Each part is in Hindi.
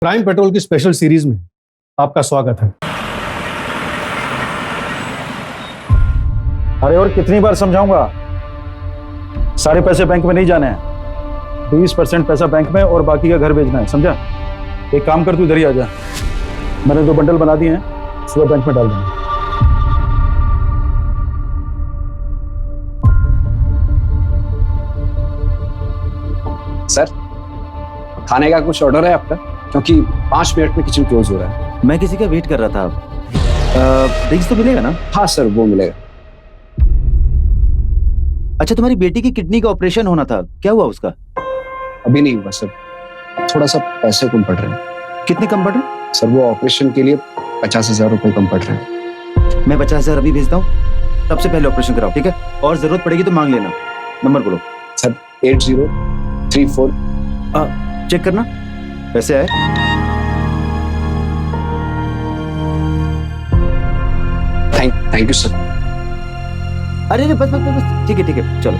क्राइम पेट्रोल की स्पेशल सीरीज में आपका स्वागत है। अरे और कितनी बार समझाऊंगा, सारे पैसे बैंक में नहीं जाने हैं। 20% पैसा बैंक में और बाकी का घर भेजना है, समझा? एक काम कर, तू इधर ही आ जा। मैंने 2 बंडल बना दिए हैं, सुबह बैंक में डाल देंगे। सर, खाने का कुछ ऑर्डर है आपका? क्योंकि 5 मिनट में किचन क्लोज हो रहा है। मैं किसी का वेट कर रहा था। ड्रिंक्स तो मिलेगा ना? हाँ सर, वो मिलेगा। अच्छा, तुम्हारी बेटी की किडनी का ऑपरेशन होना था, क्या हुआ उसका? अभी नहीं हुआ सर, थोड़ा सा पैसे कम पड़ रहे हैं। कितने कम पड़ रहे? सर, वो ऑपरेशन के लिए 50,000 रुपए कम पड़ रहे हैं। मैं 50,000 अभी भेजता हूँ, सबसे पहले ऑपरेशन कराओ, ठीक है? और जरूरत पड़ेगी तो मांग लेना। नंबर बोलो। सर 8034। चेक करना पैसे आए। Thank you sir. अरे बस बस बस, ठीक है चलो।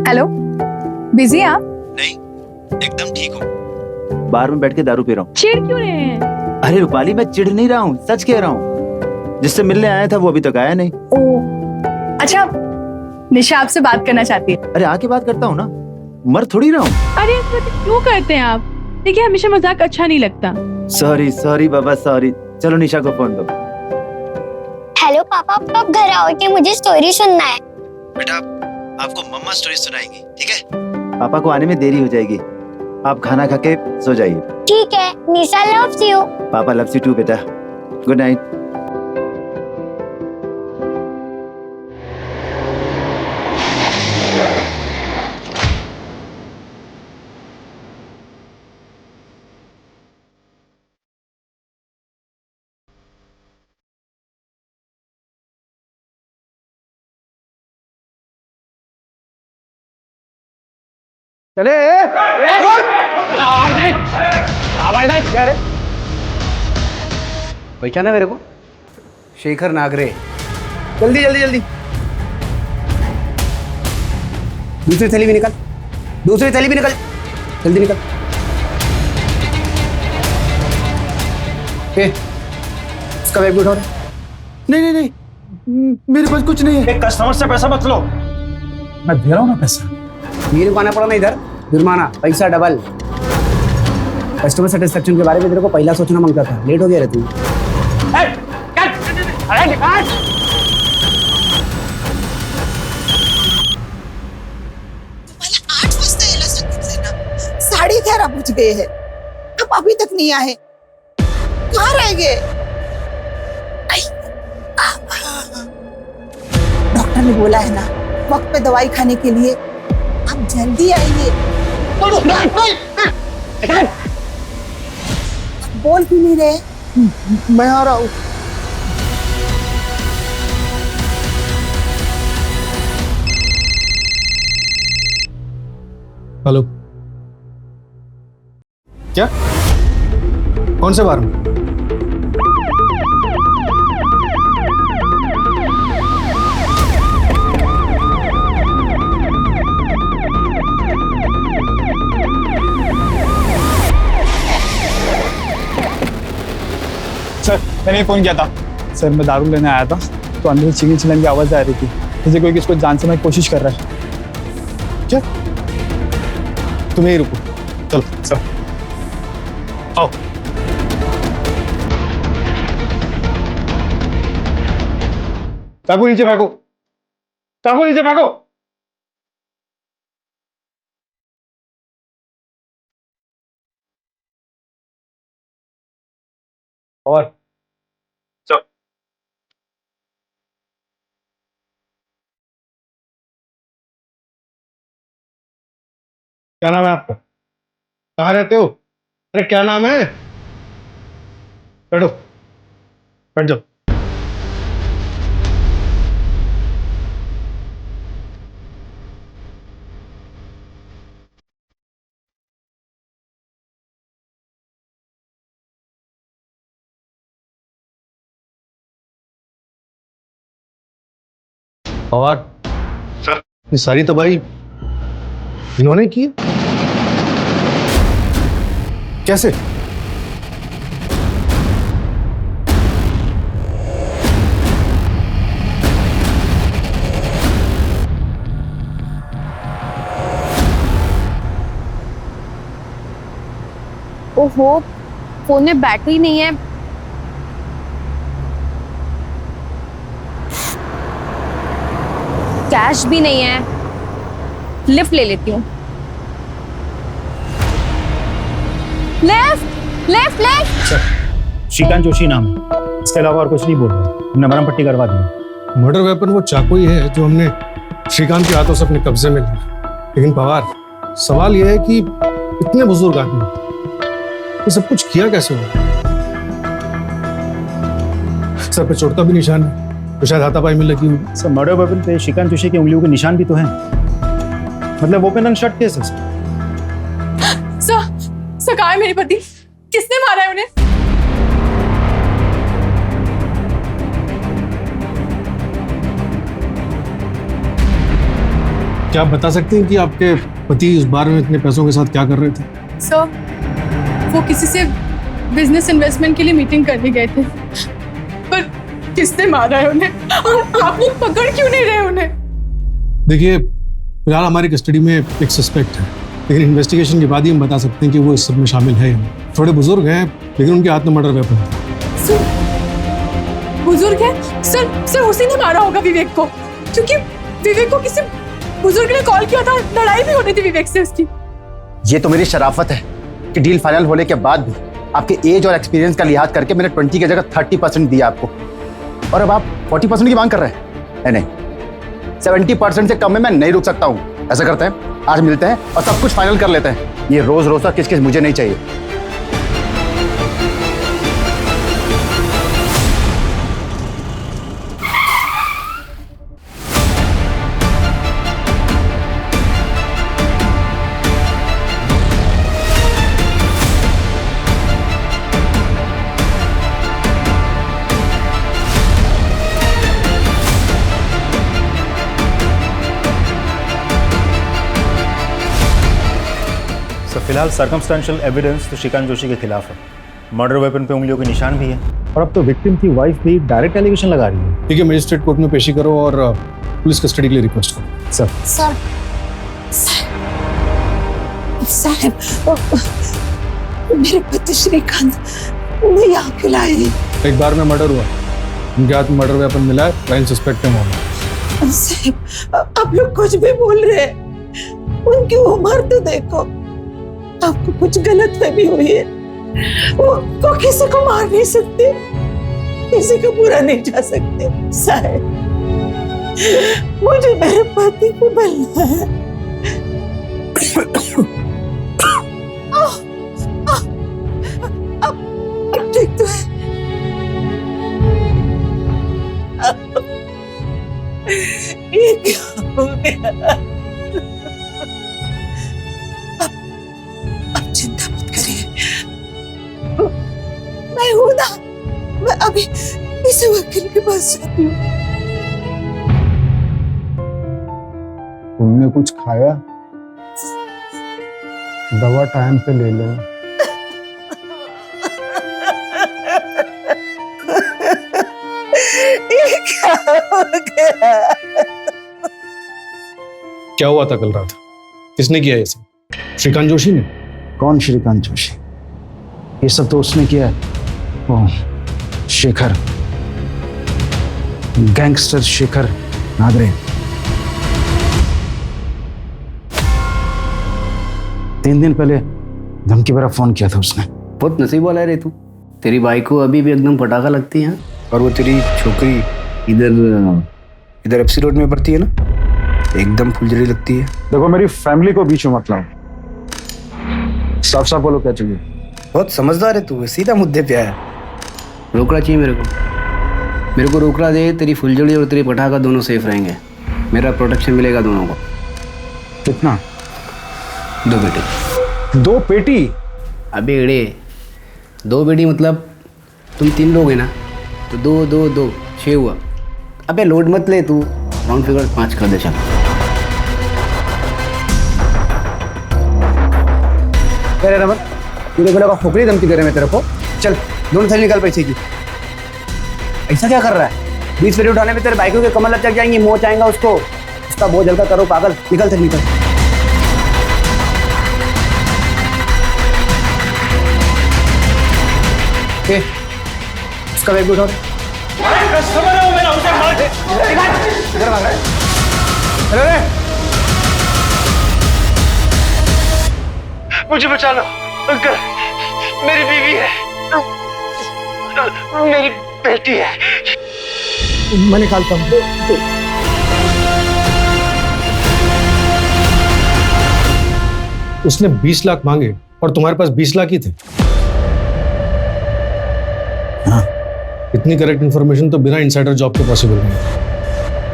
हेलो, बिजी आप? नहीं, एकदम ठीक हूँ। बार में बैठ के दारू पी रहा हूँ। चिढ़ क्यों रहे हैं? अरे रूपाली, मैं चिढ़ नहीं रहा हूँ, सच कह रहा हूँ। जिससे मिलने आया था वो अभी तक आया नहीं। ओ, अच्छा, निशा आपसे बात करना चाहती है। अरे आके बात करता हूँ ना, मर थोड़ी रहा हूँ। अरे क्यों करते हैं आप? देखिए, हमेशा मजाक अच्छा नहीं लगता। सॉरी बाबा, सॉरी। चलो निशा को फोन दो। हेलो पापा, आप कब घर आओगे? मुझे स्टोरी सुनना है। बेटा, आपको मम्मा स्टोरी सुनाएंगी, ठीक है? पापा को आने में देरी हो जाएगी, आप खाना खा के सो जाइए। ठीक है, निशा लव्स यू। पापा लव्स यू टू बेटा। Good night. चले क्या रे? पहचाना मेरे को? शेखर नागरे। जल्दी जल्दी जल्दी, दूसरी थैली भी निकल, दूसरी थैली भी निकल, जल्दी निकल। उसका बैग भी उठाओ। नहीं, मेरे पास कुछ नहीं है। एक कस्टमर से पैसा मत लो, मैं दे रहा हूँ ना पैसा। मेरे को आना पड़ा ना इधर, जुर्माना, पैसा डबल। कस्टमर सेटिस्फेक्शन के बारे में तेरे को पहला सोचना मांगता था, लेट हो गया रे तू। साढ़े 11 बज गए हैं, अब अभी तक नहीं आए। कहाँ रह गए? डॉक्टर ने बोला है ना, वक्त पे दवाई खाने के लिए। आप जल्दी आइए। बोल क्यों नहीं रहे? मैं आ रहा हूँ। हेलो, क्या? कौन से बार में? सर, मैंने फोन किया था। सर, मैं दारू लेने आया था तो अंदर से चीनी चिल्लाने की आवाज आ रही थी, जैसे कोई किसको जान से मारने की कोशिश कर रहा है। क्या? तुम यहीं रुको, चलो सर आओ। चाकू नीचे फेंको, चाकू नीचे फेंको। और चल, क्या नाम है आपका? कहाँ रहते हो? अरे क्या नाम है? बैठो, बैठ जाओ। और सर। ये सारी तबाही इन्होंने की है? कैसे? ओहो, फोन में बैटरी नहीं है। कैश भी नहीं है। लिफ्ट ले लेती हूँ। Lift lift lift. Shrikant Joshi नाम है, इसके अलावा और कुछ नहीं बोल रहा। हमने मरहम पट्टी करवा दी। मर्डर वेपन वो चाकू ही है जो हमने श्रीकांत के हाथों से अपने कब्जे में लिया। लेकिन पवार, सवाल यह है कि इतने बुजुर्ग आदमी ये सब कुछ किया कैसे होगा? सर पे चोट का भी निशान है, तो शायद हाथापाई में लगी हुई। सर मर्डर वेपन पे श्रीकांत जोशी की उंगलियों के निशान भी तो हैं। मतलब ओपन एंड शट केस है सर। सर कहाँ है मेरे पति? किसने मारा है उन्हें? क्या आप बता सकते हैं कि आपके पति इस बार में इतने पैसों के साथ क्या कर रहे थे? सर वो किसी से बिजनेस इन्वेस्टमेंट के लिए मीटिंग करने गए थे, पर किसने मारा है उन्हें? और आप लोग पकड़ क्यों नहीं रहे उन्हें? देखिए, फिलहाल हमारी कस्टडी में एक सस्पेक्ट है, लेकिन इन्वेस्टिगेशन के बाद ही हम बता सकते हैं कि वो इस सब में शामिल है या नहीं। थोड़े बुजुर्ग हैं, लेकिन उनके हाथ में मर्डर वेपन था। सर बुजुर्ग है? सर उसी ने मारा होगा विवेक को, क्योंकि विवेक को किसी बुजुर्ग ने कॉल किया था। लड़ाई भी होनी थी विवेक से उसकी। ये तो मेरी शराफत है कि डील फाइनल होने के बाद भी आपके एज और एक्सपीरियंस का लिहाज करके मैंने 20 की जगह 30% दिया आपको, और अब आप 40% की मांग कर रहे हैं। नहीं, 70% से कम में मैं नहीं रुक सकता हूँ। ऐसा करते हैं, आज मिलते हैं और सब कुछ फाइनल कर लेते हैं। ये रोज रोज का किस किस मुझे नहीं चाहिए। फिलहाल सर्कमस्टेंशियल एविडेंस तो श्रीकांत जोशी के खिलाफ है। मर्डर वेपन पे उंगलियों के निशान भी है, और अब तो विक्टिम की वाइफ भी डायरेक्ट एलिगेशन लगा रही है। ठीक है, मजिस्ट्रेट कोर्ट में पेशी करो और पुलिस कस्टडी के लिए रिक्वेस्ट करो। सर साहब, मेरे पति श्रीकांत उन्हें यहाँ क्यों लाए हैं? एक बार में मर्डर हुआ, उनके हाथ में मर्डर वेपन मिला है, क्राइम सस्पेक्ट है मामला। साहब, आप लोग कुछ भी बोल रहे हैं। उनकी उम्र तो देखो। आपको कुछ गलतफहमी हुई है। वो किसी को मार नहीं सकते, किसी को बुरा नहीं जा सकते। साहब, मुझे मेरे पति को मिलना है। अब ठीक तो है। ये क्या हो गया? अब चिंता मत करिए, मैं हूं ना। मैं अभी इस वकील के पास जाती हूँ। तुमने कुछ खाया? दवा टाइम पे ले लो। ये क्या हो गया? क्या हुआ था कल रात? किसने किया ये सब? श्रीकांत जोशी ने? कौन श्रीकांत जोशी? ये सब तो उसने किया है, वो शेखर, गैंगस्टर शेखर नागरे। 3 दिन पहले धमकी भरा फोन किया था उसने। बहुत नसीब वाला है रे तू। तेरी बाइक को अभी भी एकदम पटाखा लगती है। और वो तेरी छोकरी इधर एफसी रोड में पड़ती है ना, एकदम फुलझड़ी लगती है। देखो, मेरी फैमिली को बीच में मत लाओ। साफ साफ बोलो क्या चाहिए। बहुत समझदार है तू, सीधा मुद्दे पे आया। रोकड़ा चाहिए मेरे को रोकड़ा दे। तेरी फुलझड़ी और तेरी पटाखा दोनों सेफ रहेंगे। मेरा प्रोटेक्शन मिलेगा दोनों को। कितना? 2 बेटे। 2 पेटी? अबे एड़े, 2 बेटी मतलब तुम 3 लोग हैं ना, तो 2 2 2 6 हुआ। अबे लोड मत ले तू, राउंड फिगर 5 कर दे चल। अरे रमन, तूने बोला खोपड़ी धमकी दे रहे मैं तेरे को। चल दोनों थैली निकाल पैसे की। ऐसा क्या कर रहा है? 20 मिनट उठाने में तेरे बाइकों के कमर लग जाएंगी, मोच आएगा उसको। उसका बोझ हल्का करो पागल। निकल थैली निकल। उसका बैग उठाओ। इधर भाग रहा है। अरे मुझे बचा लो अंकल, मेरी बीवी है, मेरी बेटी है। मैं निकालता हूँ। उसने 20 लाख मांगे और तुम्हारे पास 20 लाख ही थे। हाँ। इतनी करेक्ट इन्फॉर्मेशन तो बिना इनसाइडर जॉब के पॉसिबल नहीं है।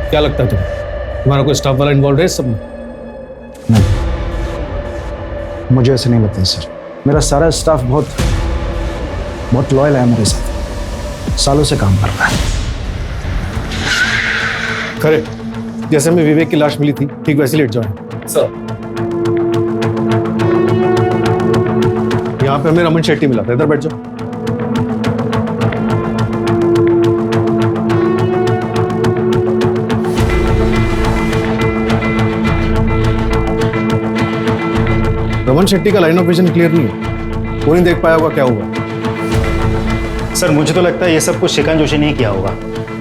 क्या लगता है तुम्हें, तुम्हारा कोई स्टाफ वाला इन्वॉल्व है इस सब में? नहीं, मुझे ऐसे नहीं लगता सर। मेरा सारा स्टाफ बहुत लॉयल है मेरे साथ, सालों से काम कर रहा है। खरे, जैसे में विवेक की लाश मिली थी ठीक वैसे लेट जाओ सर। यहाँ पे हमें रमन शेट्टी मिला था, इधर बैठ जाओ। रमन शेट्टी का लाइन ऑफ विजन क्लियर नहीं है, वो नहीं देख पाया होगा क्या हुआ। सर मुझे तो लगता है ये सब कुछ श्रीकांत जोशी ने किया होगा,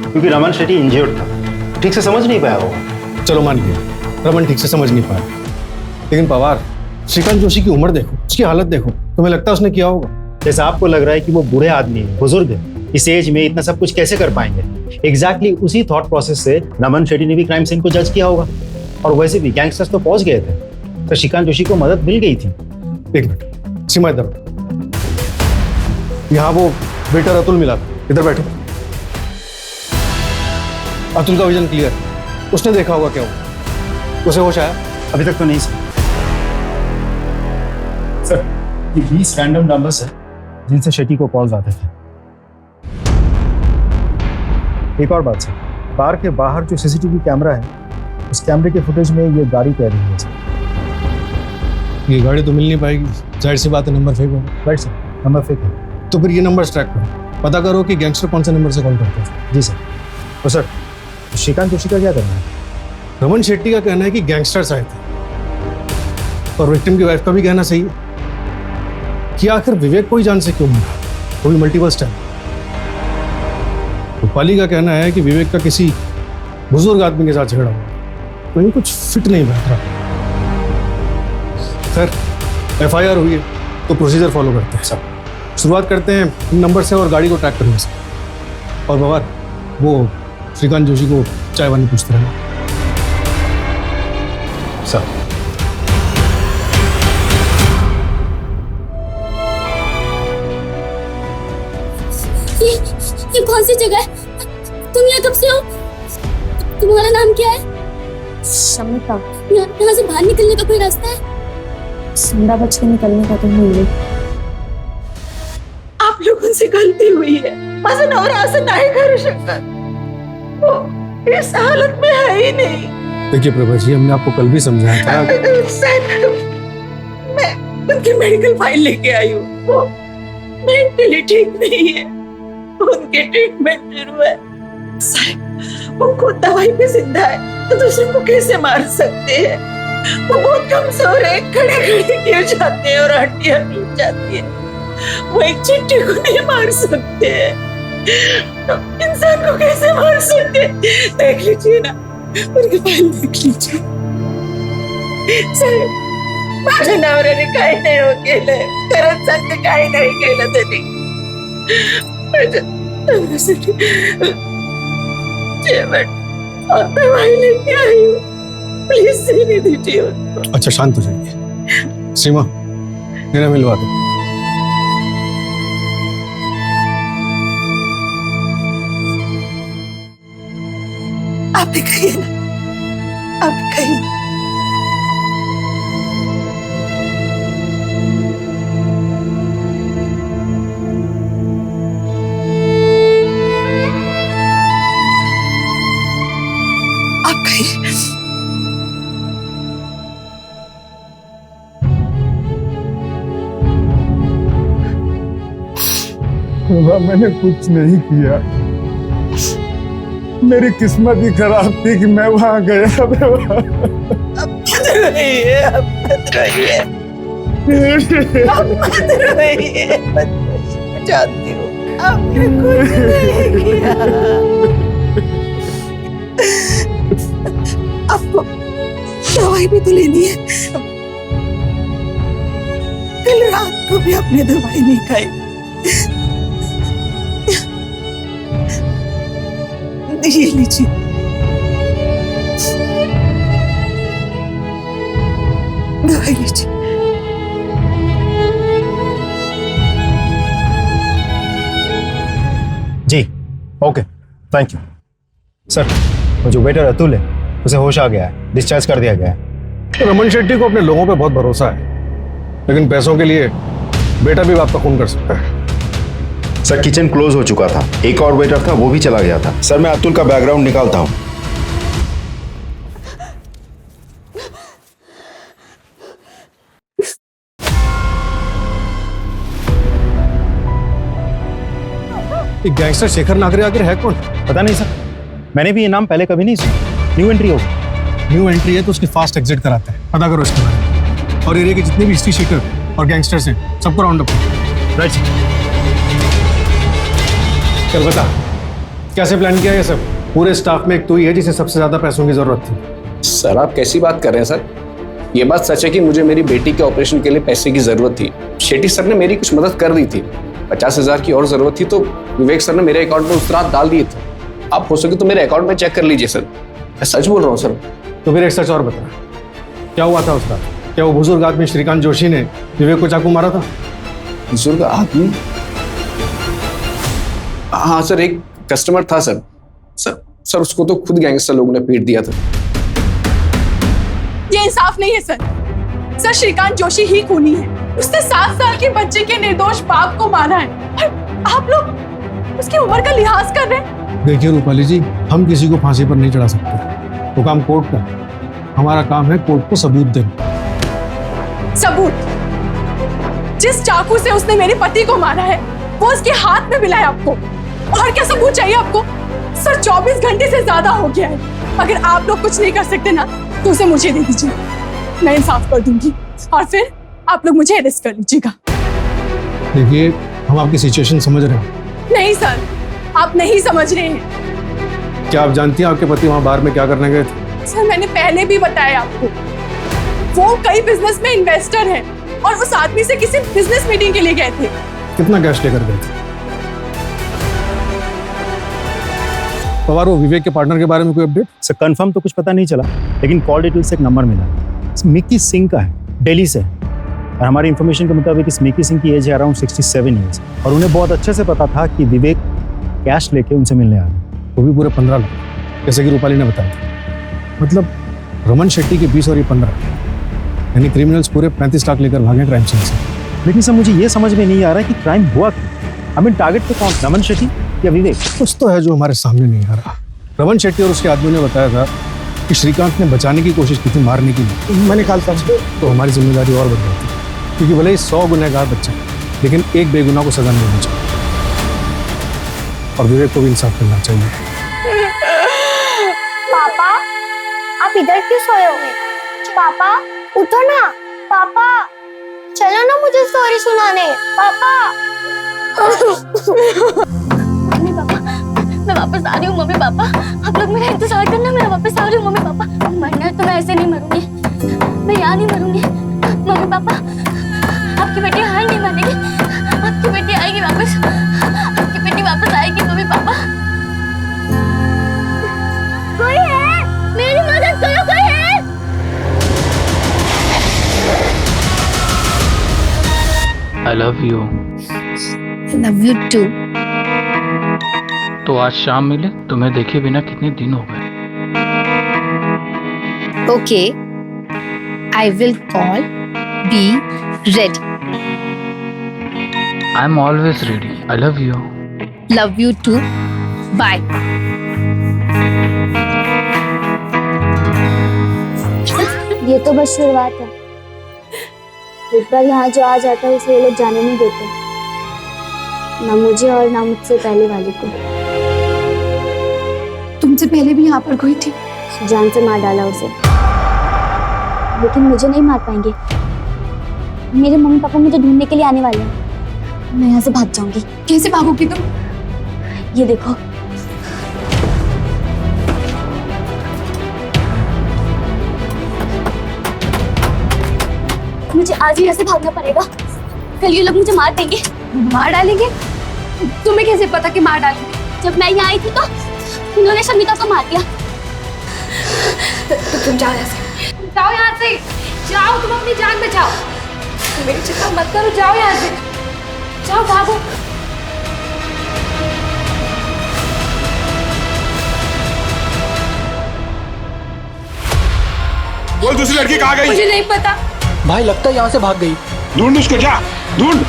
क्योंकि रमन शेट्टी इंजर्ड था, ठीक से समझ नहीं पाया होगा। चलो मान लिया रमन ठीक से समझ नहीं पाया, लेकिन पवार, श्रीकांत जोशी की उम्र देखो, उसकी हालत देखो, तुम्हें लगता है उसने किया होगा? जैसे आपको लग रहा है कि वो बूढ़े आदमी है, बुजुर्ग है, इस एज में इतना सब कुछ कैसे कर पाएंगे। एग्जैक्टली उसी थॉट प्रोसेस से रमन शेट्टी ने भी क्राइम सीन को जज किया होगा। और वैसे भी गैंगस्टर्स तो पहुंच गए थे, तो श्रीकांत जोशी को मदद मिल गई थी। एक मिनट, सीमा इधर, यहाँ वो वेटर अतुल मिला था, इधर बैठो। अतुल का विजन क्लियर, उसने देखा होगा क्या हुआ, उसे होश आया? अभी तक तो नहीं सर। सर ये 20 रैंडम नंबर्स है जिनसे शेट्टी को कॉल्स आते थे। एक और बात सर, बार के बाहर जो सीसीटीवी कैमरा है, उस कैमरे के फुटेज में ये गाड़ी कह रही है सर। ये गाड़ी तो मिल नहीं पाएगी, जाहिर सी बात है, नंबर फेक होगा। राइट सर, नंबर फेक है। तो फिर ये नंबर ट्रैक करो, पता करो कि गैंगस्टर कौन से नंबर से कॉल करते हैं। जी सर। तो सर श्रीकांत जोशी का क्या करना है? रमन शेट्टी का कहना है कि गैंगस्टर्स आए थे, और विक्टिम की वाइफ का भी कहना सही है कि आखिर विवेक को ही जान से क्यों मिला, वो भी मल्टीपल स्टाइल। रूपाली का कहना है कि विवेक का किसी बुजुर्ग आदमी के साथ झगड़ा हुआ, कहीं कुछ फिट नहीं बैठ रहा। खैर, FIR हुई है तो प्रोसीजर फॉलो करते हैं सब। शुरुआत करते हैं इन नंबर से और गाड़ी को ट्रैक करने से। और बवार, वो श्रीकांत जोशी को चाय वानी पूछते रहना सर। ये कौन सी जगह है? तुम यहाँ कब से हो? तुम्हारा नाम क्या है? शमिता, यहाँ से बाहर निकलने का कोई रास्ता है? संडा बच के निकलने का तो नहीं। आप लोगों से गलती हुई है। माझा नवरा असं नाही करू शकत, वो इस हालत में है ही नहीं। देखिए प्रभा जी, हमने आपको कल भी समझाया था। मैं उनकी मेडिकल फाइल लेके आई हूँ, वो मेंटली ठीक नहीं है, उनके ट्रीटमेंट शुरू है। साहब, वो खुद दवाई पे जिंदा है तो दूसरे को कैसे मार सकते हैं? वो बहुत कमजोर है, खड़े खड़े गिर जाते हैं और हड्डियां टूट जाती है। वो एक चिट्ठी को नहीं मार सकते हैं, तो इंसान को कैसे मार सकते हैं? देख लीजिए ना, उनकी फाइल देख लीजिए। साहेब, माझ्या नवऱ्याने काही नाही हो केलं, खरंच सांगते काही नाही केलं त्यांनी माझ्या नवऱ्यासाठी जेवण और दवाई लेके आई हूँ, प्लीज देने दीजिए उनको। अच्छा शांत हो जाइए। सीमा, मेरा मिलवा दो। आप भी कहिए ना, आप भी कहिए। आप बाबा मैंने कुछ नहीं किया, मेरी किस्मत ही खराब थी कि मैं वहां गया। अब मत रोइए, अब मत रोइए, अब मत रोइए, मत रोइए। मैं जानती हूँ आपने कुछ नहीं किया। आपको दवाई भी तो लेनी है। कल रात को भी आपने दवाई नहीं खाई। ये लीजिए, दवाई लीजिए। जी ओके, थैंक यू सर। वो जो वेटर अतुल है उसे होश आ गया है, डिस्चार्ज कर दिया गया है। रमन शेट्टी को अपने लोगों पे बहुत भरोसा है, लेकिन पैसों के लिए बेटा भी आपका खून कर सकता है। सर किचन क्लोज हो चुका था, एक और वेटर था वो भी चला गया था। सर मैं अतुल का बैकग्राउंड निकालता हूँ। ये गैंगस्टर शेखर नागरे आखिर है कौन? पता नहीं सर, मैंने भी ये नाम पहले कभी नहीं सुना। न्यू एंट्री होगा। न्यू एंट्री है तो उसकी फास्ट एग्जिट कराते हैं, पता करो इसके बारे में। और एरिया के जितने भी हिस्ट्री शीटर और गैंगस्टर्स हैं सबको राउंड अप करो। Right sir. चल बता, कैसे प्लान किया ये सब? पूरे स्टाफ में एक तो ही है जिसे सबसे ज्यादा पैसों की जरूरत थी। सर आप कैसी बात कर रहे हैं सर? ये बात सच है कि मुझे मेरी बेटी के ऑपरेशन के लिए पैसे की जरूरत थी। शेट्टी सर ने मेरी कुछ मदद कर दी थी। 50,000 की और जरूरत थी तो विवेक सर ने मेरे अकाउंट में उस रात डाल दिए थे। आप हो सके तो मेरे अकाउंट में चेक कर लीजिए सर, मैं सच बोल रहा हूँ सर। तो फिर एक सच और बता, क्या हुआ था उस रात? क्या वो बुजुर्ग आदमी श्रीकांत जोशी ने विवेक को चाकू मारा था? बुजुर्ग आदमी? हाँ सर, एक कस्टमर था सर। सर उसको तो खुद गैंगस्टर लोगों ने पीट दिया था। ये इंसाफ नहीं है सर। सर श्रीकांत जोशी ही खूनी है। उसने 7 साल के बच्चे के निर्दोष बाप को मारा है और आप लोग उसकी उम्र का लिहाज कर रहे हैं। देखिए रूपाली जी, हम किसी को फांसी पर नहीं चढ़ा सकते, वो काम कोर्ट का। हमारा काम है कोर्ट को सबूत देना। सबूत? जिस चाकू से उसने मेरे पति को मारा है वो उसके हाथ में मिला है आपको, और क्या सबूत चाहिए आपको? सर 24 घंटे से ज्यादा हो गया है। अगर आप लोग कुछ नहीं कर सकते ना तो उसे मुझे दे दीजिए, मैं इंसाफ कर दूंगी और फिर आप लोग मुझे अरेस्ट कर लीजिएगा। देखिए हम आपकी सिचुएशन समझ रहे हैं। नहीं सर, आप नहीं समझ रहे हैं। क्या आप जानती हैं आपके पति वहां बाहर में क्या करने गए थे? सर मैंने पहले भी बताया आपको, वो कई बिजनेस में इन्वेस्टर है और उस आदमी से किसी बिजनेस मीटिंग के लिए गए थे। कितना कैश लेकर गए थे? पवार, वो विवेक के पार्टनर के बारे में कोई अपडेट? सर कंफर्म तो कुछ पता नहीं चला, लेकिन कॉल डिटेल से एक नंबर मिला। मिक्की सिंह का है, दिल्ली से। और हमारी इन्फॉर्मेशन के मुताबिक इस मिक्की सिंह की एज है अराउंड 67 ईयर्स, और उन्हें बहुत अच्छे से पता था कि विवेक कैश लेके उनसे मिलने आ रहे हैं। वो भी पूरे 15 लाख, जैसे कि रूपाली ने बताया। मतलब रमन शेट्टी के 20 और ये 15, यानी क्रिमिनल्स पूरे 35 लाख लेकर भागे क्राइम सीन से। लेकिन सर मुझे ये समझ में नहीं आ रहा है कि क्राइम हुआ क्यों। आई मीन टारगेट पे कौन, रमन शेट्टी या विवेक? कुछ तो है जो हमारे सामने नहीं आ रहा। रमन शेट्टी और उसके आदमी ने बताया था कि श्रीकांत ने बचाने की कोशिश की थी, मारने की नहीं। मैं निकालता हूँ तो हमारी जिम्मेदारी और बढ़ जाती, क्योंकि भले ही 100 गुनहगार बच्चा है, लेकिन एक बेगुनाह को सजा नहीं देनी चाहिए, और विवेक को भी इंसाफ करना चाहिए। पापा, आप इधर क्यों सोए हुए? पापा उठो ना। पापा चलो ना मुझे स्टोरी सुनाने। पापा। मम्मी पापा, मैं वापस आ रही हूँ। मम्मी पापा आप लोग मेरा इंतजार करना, मैं वापस आ रही हूँ। मम्मी पापा मरना है तो मैं ऐसे नहीं मरूंगी, मैं यहाँ नहीं मरूंगी। मम्मी पापा आपकी बेटी हार नहीं मानेगी, आपकी बेटी आएगी वापस, आपकी बेटी वापस आएगी। मम्मी पापा कोई है, मेरी मदद करो, कोई है? I love you. Love you too. तो आज शाम मिले, तुम्हें देखे बिना कितने दिन हो गए। Okay, I will call, be ready. I am always ready. I love you. Love you too, bye. ये तो बस शुरुआत है। एक बार यहाँ जो आ जाता है उसे ये लोग जाने नहीं देते। ना मुझे और ना मुझसे पहले वाले को। तुमसे पहले भी यहाँ पर कोई थी? जान से मार डाला उसे, लेकिन मुझे नहीं मार पाएंगे। मेरे मम्मी पापा मुझे ढूंढने के लिए आने वाले हैं। मैं यहाँ से भाग जाऊंगी। कैसे भागोगी तुम? ये देखो, मुझे आज ही यहाँ से भागना पड़ेगा, कल ये लोग मुझे मार देंगे। मार डालेंगे? तुम्हें कैसे पता कि मार डालेंगे? जब मैं यहाँ आई थी तो उन्होंने शमिता को मार दिया। तुम जाओ यहाँ से, जाओ यहाँ से, जाओ, तुम अपनी जान बचाओ। मेरी चिंता मत करो, जाओ यहाँ से, जाओ, भागो। बोल दूसरी लड़की कहाँ गई? मुझे नहीं पता भाई, लगता है यहाँ से भाग गई। ढूंढ उसको, जा ढूंढ।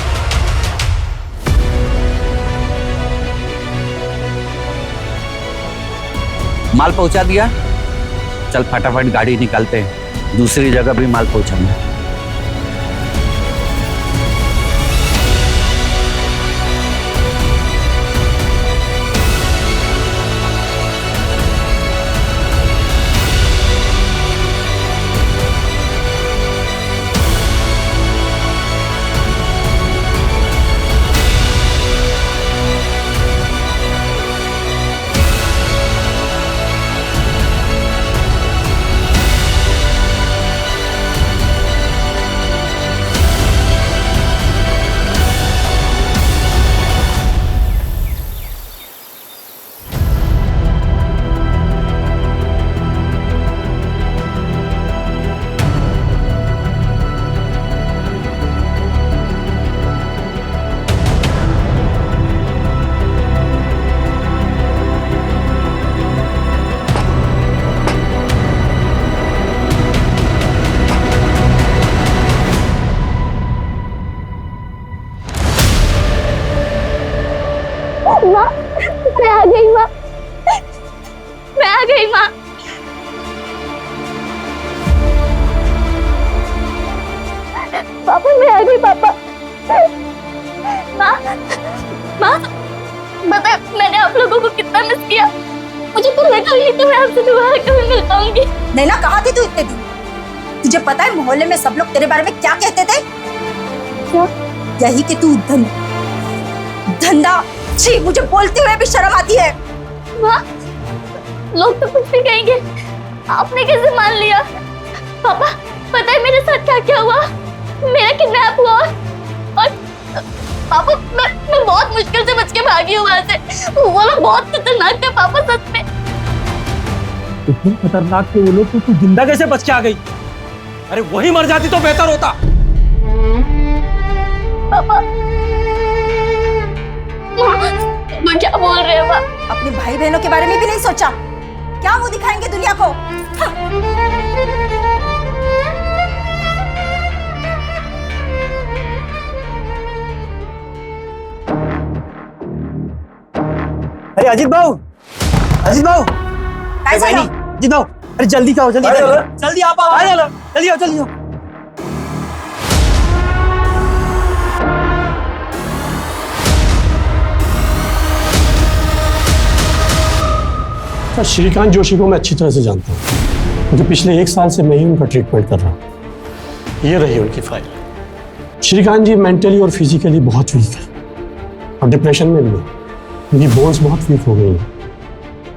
माल पहुंचा दिया, चल फटाफट गाड़ी निकालते हैं, दूसरी जगह भी माल पहुंचाना है। माँ, मैं आ गई माँ, मैं आ गई माँ। पापा, मैं आ गई पापा। माँ, माँ, पता मैंने आप लोगों को कितना मिस किया। मुझे तो लगा ही तो मैं आपसे दोबारा कभी मिल पाऊंगी। नैना, कहाँ थी तू इतने दिन? तुझे पता है मोहल्ले में सब लोग तेरे बारे में क्या कहते थे? क्या? यही कि तू धंधा। छी, मुझे बोलते हुए भी शर्म आती है। माँ, लोग तो कुछ भी कहेंगे, आपने कैसे मान लिया? पापा, पता है मेरे साथ क्या क्या हुआ? मेरा किडनैप हुआ और पापा मैं बहुत मुश्किल से बच के भागी हूँ वहाँ से। वो लोग बहुत खतरनाक थे पापा, सच में। इतने खतरनाक थे वो लोग, तो तू जिंदा कैसे बच के आ गई? अरे वही मर जाती तो बेहतर होता। पापा, मैं क्या बोल रहे हैं? अपने भाई बहनों के बारे में भी नहीं सोचा? क्या मुंह दिखाएंगे दुनिया को? अरे अजीत भाऊ, अजीत भाऊ, कैसा है? अजीत भाऊ, अरे जल्दी आओ, जल्दी जल्दी आप आओ, जल्दी आओ, जल्दी आओ। सर, श्रीकांत जोशी को मैं अच्छी तरह से जानता हूँ, क्योंकि पिछले 1 साल से मैं ही उनका ट्रीटमेंट कर रहा हूँ। ये रही उनकी फाइल। श्रीकांत जी मेंटली और फिजिकली बहुत वीक है और डिप्रेशन में भी है। उनकी बोन्स बहुत वीक हो गई हैं,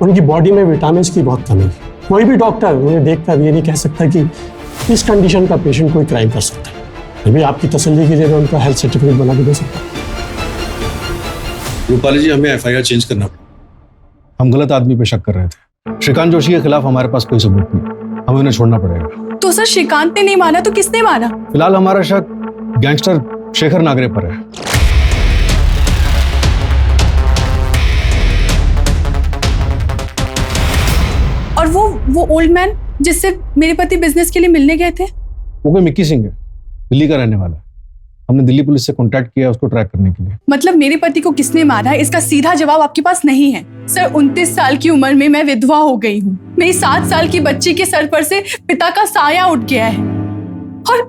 उनकी बॉडी में विटामिन की बहुत कमी है। कोई भी डॉक्टर उन्हें देखकर ये नहीं कह सकता कि इस कंडीशन का पेशेंट कोई क्राइम कर सकता है। अभी आपकी तसल्ली के लिए मैं उनका हेल्थ सर्टिफिकेट बना के दे सकता हूँ। रूपाली जी, हमें FIR चेंज करना पड़ा। हम गलत आदमी पे शक कर रहे थे। श्रीकांत जोशी के खिलाफ हमारे पास कोई सबूत नहीं, हमें उन्हें छोड़ना पड़ेगा। तो सर, श्रीकांत ने नहीं माना तो किसने माना? फिलहाल हमारा शक गैंगस्टर शेखर नागरे पर है। और वो ओल्ड मैन जिससे मेरे पति बिजनेस के लिए मिलने गए थे? वो कोई मिक्की सिंह है, दिल्ली का रहने वाला है। हमने दिल्ली पुलिस से कांटेक्ट किया उसको ट्रैक करने के लिए। मतलब मेरे पति को किसने मारा है, इसका सीधा जवाब आपके पास नहीं है? सर, 29 साल की उम्र में मैं विधवा हो गई हूँ। मेरी 7 साल की बच्ची के सर पर से पिता का साया उठ गया है और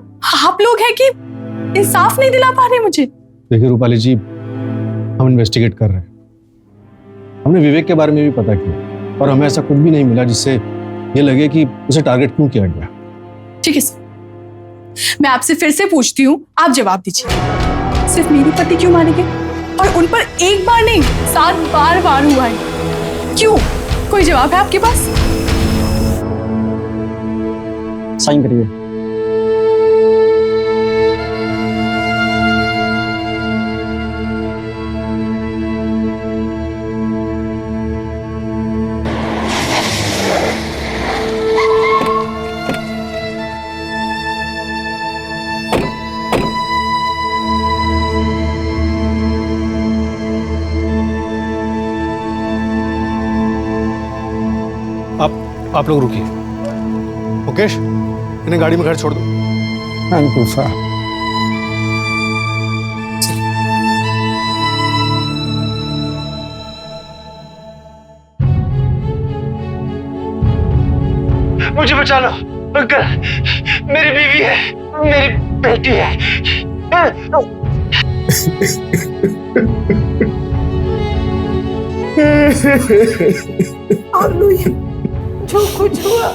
आप लोग हैं कि इंसाफ नहीं दिला पा रहे मुझे। देखिए रूपाली जी, हम इन्वेस्टिगेट कर रहे हैं। हमने विवेक के बारे में भी पता किया और हमें ऐसा कुछ भी नहीं मिला जिससे ये लगे कि उसे टारगेट क्यों किया गया। ठीक है सर, मैं आपसे फिर से पूछती हूँ, आप जवाब दीजिए। सिर्फ मेरे पति क्यों मारे गए? और उन पर एक बार नहीं 7 बार वार हुआ है। क्यों? कोई जवाब है आपके पास? साइन करिए। आप लोग रुकिए। मुकेश, इन्हें गाड़ी में घर छोड़ दो। Thank you sir. मुझे बचा लो अंकल, मेरी बीवी है, मेरी बेटी है। और जो कुछ हुआ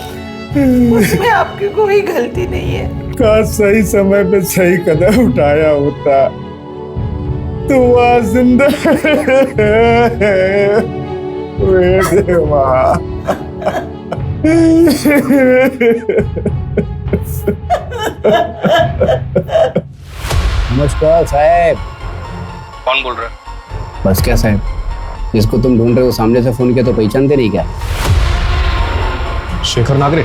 उसमें आपकी कोई गलती नहीं है। काश सही समय पे सही कदम उठाया होता तो वह जिंदा। नमस्कार साहब। कौन बोल रहा है? बस क्या साहब, जिसको तुम ढूंढ रहे हो सामने से फोन किया तो पहचानते नहीं क्या? शेखर नागरे।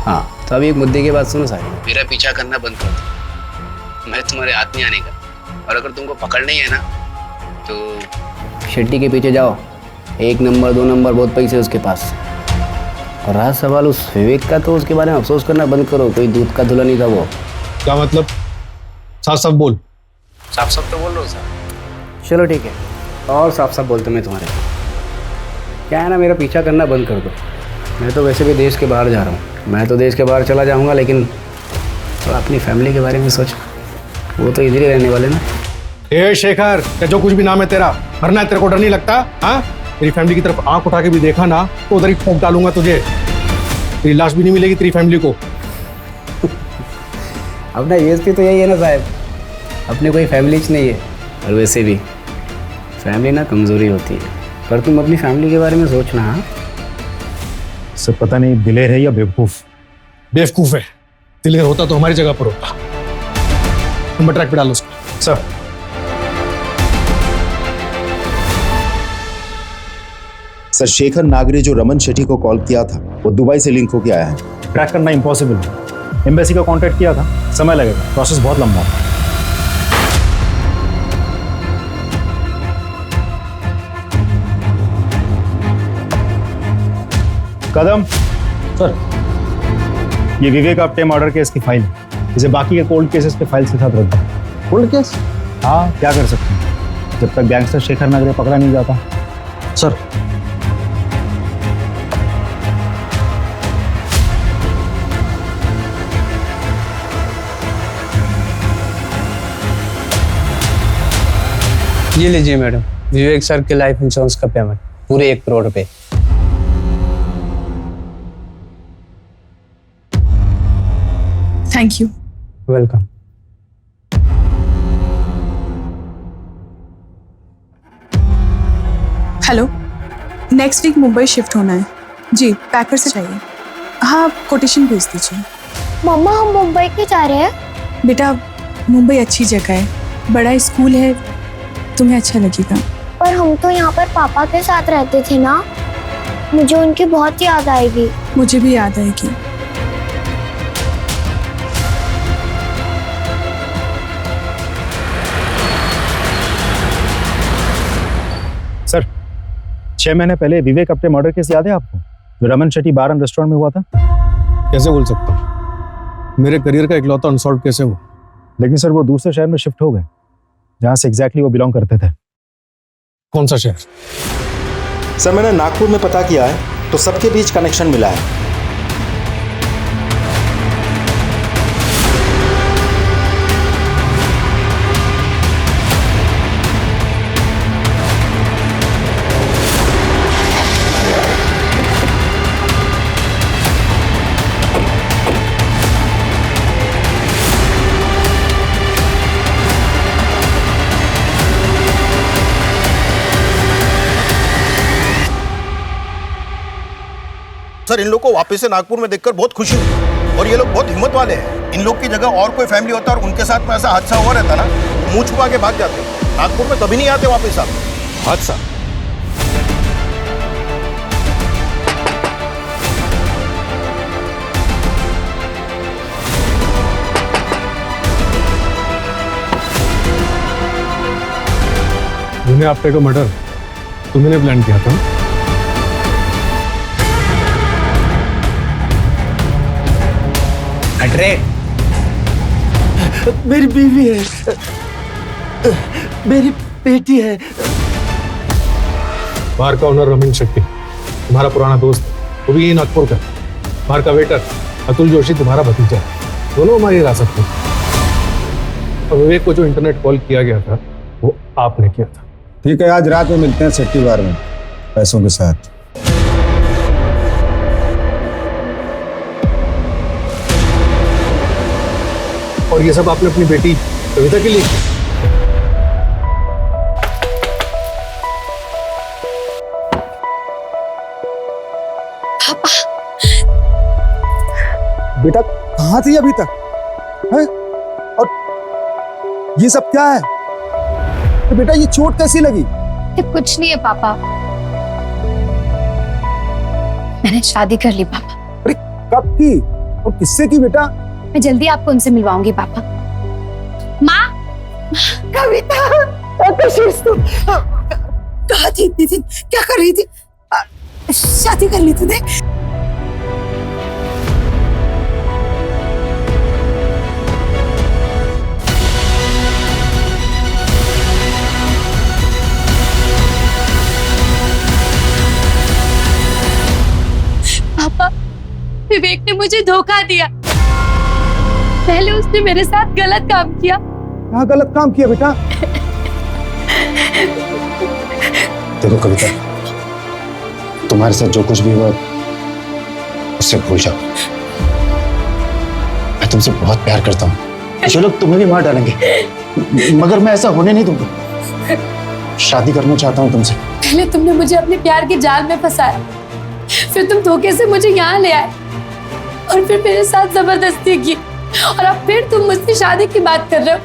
हाँ, तो अभी एक मुद्दे की बात सुनो साहब। मेरा पीछा करना बंद कर दो, मैं तुम्हारे हाथ नहीं आने का। और अगर तुमको पकड़ना ही है ना तो शेट्टी के पीछे जाओ। 1 नंबर 2 नंबर बहुत पैसे उसके पास। और रहा सवाल उस विवेक का, तो उसके बारे में अफसोस करना बंद करो। कोई दूध का धुला नहीं था वो। क्या मतलब? साफ साफ बोल। साफ साफ तो बोल रहा हूँ साहब। चलो ठीक है, और साफ साफ बोलते मैं तुम्हारे। क्या है ना, मेरा पीछा करना बंद कर दो। मैं तो वैसे भी देश के बाहर जा रहा हूँ। मैं तो देश के बाहर चला जाऊँगा, लेकिन तो अपनी फैमिली के बारे में सोच। वो तो इधर ही रहने वाले ना। ए शेखर, क्या जो कुछ भी नाम है तेरा, मरना है तेरे को? डर नहीं लगता? हाँ, तेरी फैमिली की तरफ आंख उठा के भी देखा ना तो उधर ही ठोक डालूंगा तुझे। तेरी लाश भी नहीं मिलेगी तेरी फैमिली को। अपना यूएसपी तो यही है ना साहब, अपने कोई फैमिली नहीं है। और वैसे भी फैमिली ना कमजोरी होती है, पर तुम अपनी फैमिली के बारे में सोचना। हाँ सर, पता नहीं दिलेर है या बेवकूफ। बेवकूफ है। दिलेर होता तो हमारी जगह पर होता। नंबर ट्रैक पे डालो उसको। सर, सर शेखर नागरे जो रमन शेट्टी को कॉल किया था वो दुबई से लिंक होके आया है। ट्रैक करना इम्पॉसिबल है। एम्बेसी का कांटेक्ट किया था, समय लगेगा, प्रोसेस बहुत लंबा है। कदम सर, ये विवेक आप्टे मर्डर केस की फाइल है। इसे बाकी के कोल्ड केसेस के फाइल के साथ रख दो। Cold case? हाँ, क्या कर सकते हैं जब तक गैंगस्टर शेखर नागरे पकड़ा नहीं जाता। सर, ये लीजिए मैडम, विवेक सर के लाइफ इंश्योरेंस का पेमेंट, पूरे 1 करोड़ रुपए। Thank you. Welcome. Hello, next week Mumbai shift होना है जी। पैकर से चाहिए। हाँ, कोटेशन भेज दीजिए। मम्मा, हम मुंबई क्यों जा रहे हैं? बेटा, मुंबई अच्छी जगह है, बड़ा स्कूल है, तुम्हें अच्छा लगेगा। पर हम तो यहाँ पर पापा के साथ रहते थे ना, मुझे उनकी बहुत याद आएगी। मुझे भी याद आएगी। सर, 6 महीने पहले विवेक आप्टे मर्डर केस याद है आपको, जो रमन शेट्टी बार एंड रेस्टोरेंट में हुआ था? कैसे बोल सकता हूँ? मेरे करियर का इकलौता अनसॉल्व केस है वो। लेकिन सर, वो दूसरे शहर में शिफ्ट हो गए जहां से एग्जैक्टली वो बिलोंग करते थे। कौन सा शहर? सर, मैंने नागपुर में पता किया है तो सबके बीच कनेक्शन मिला है। सर इन लोग को वापस से नागपुर में देखकर बहुत खुशी हुई और ये लोग बहुत हिम्मत वाले हैं। इन लोग की जगह और कोई फैमिली होता और उनके साथ में ऐसा हादसा हुआ रहता ना, मुंह छुपा के भाग जाते। नागपुर में कभी नहीं आते वापस आप। हादसा दुनिया आपटे का मर्डर तुमने प्लान किया था? अरे मेरी बीवी है, मेरी बेटी है। बार का ओनर रमीन शेट्टी तुम्हारा पुराना दोस्त, वो भी यही नागपुर का। बार का वेटर अतुल जोशी तुम्हारा भतीजा है। दोनों हमारी हिरासत में। और विवेक को जो इंटरनेट कॉल किया गया था वो आपने किया था। ठीक है, आज रात में मिलते हैं शेट्टी बार में पैसों के साथ। और ये सब आपने अपनी बेटी कविता के लिए किया? बेटा कहाँ थी अभी तक है? और ये सब क्या है? तो बेटा ये चोट कैसी लगी? ये कुछ नहीं है पापा, मैंने शादी कर ली पापा। अरे कब की और किससे की बेटा? मैं जल्दी आपको उनसे मिलवाऊंगी पापा। माँ, कविता कहाँ थी इतनी दिन? क्या कर रही थी? शादी कर ली तूने? पापा, विवेक ने मुझे धोखा दिया। पहले उसने मेरे साथ गलत काम किया। कहाँ गलत काम किया बेटा? देखो कविता, तुम्हारे साथ जो कुछ भी हुआ उससे भूल जाओ। मैं तुमसे बहुत प्यार करता हूँ। जो लोग तुम्हें भी मार डालेंगे, मगर मैं ऐसा होने नहीं दूंगा। शादी करना चाहता हूँ तुमसे। पहले तुमने मुझे अपने प्यार के जाल में फंसाया, फिर तुम धोखे से मुझे यहाँ ले आए और फिर मेरे साथ जबरदस्ती की, और अब फिर तुम मुझसे शादी की बात कर रहे हो।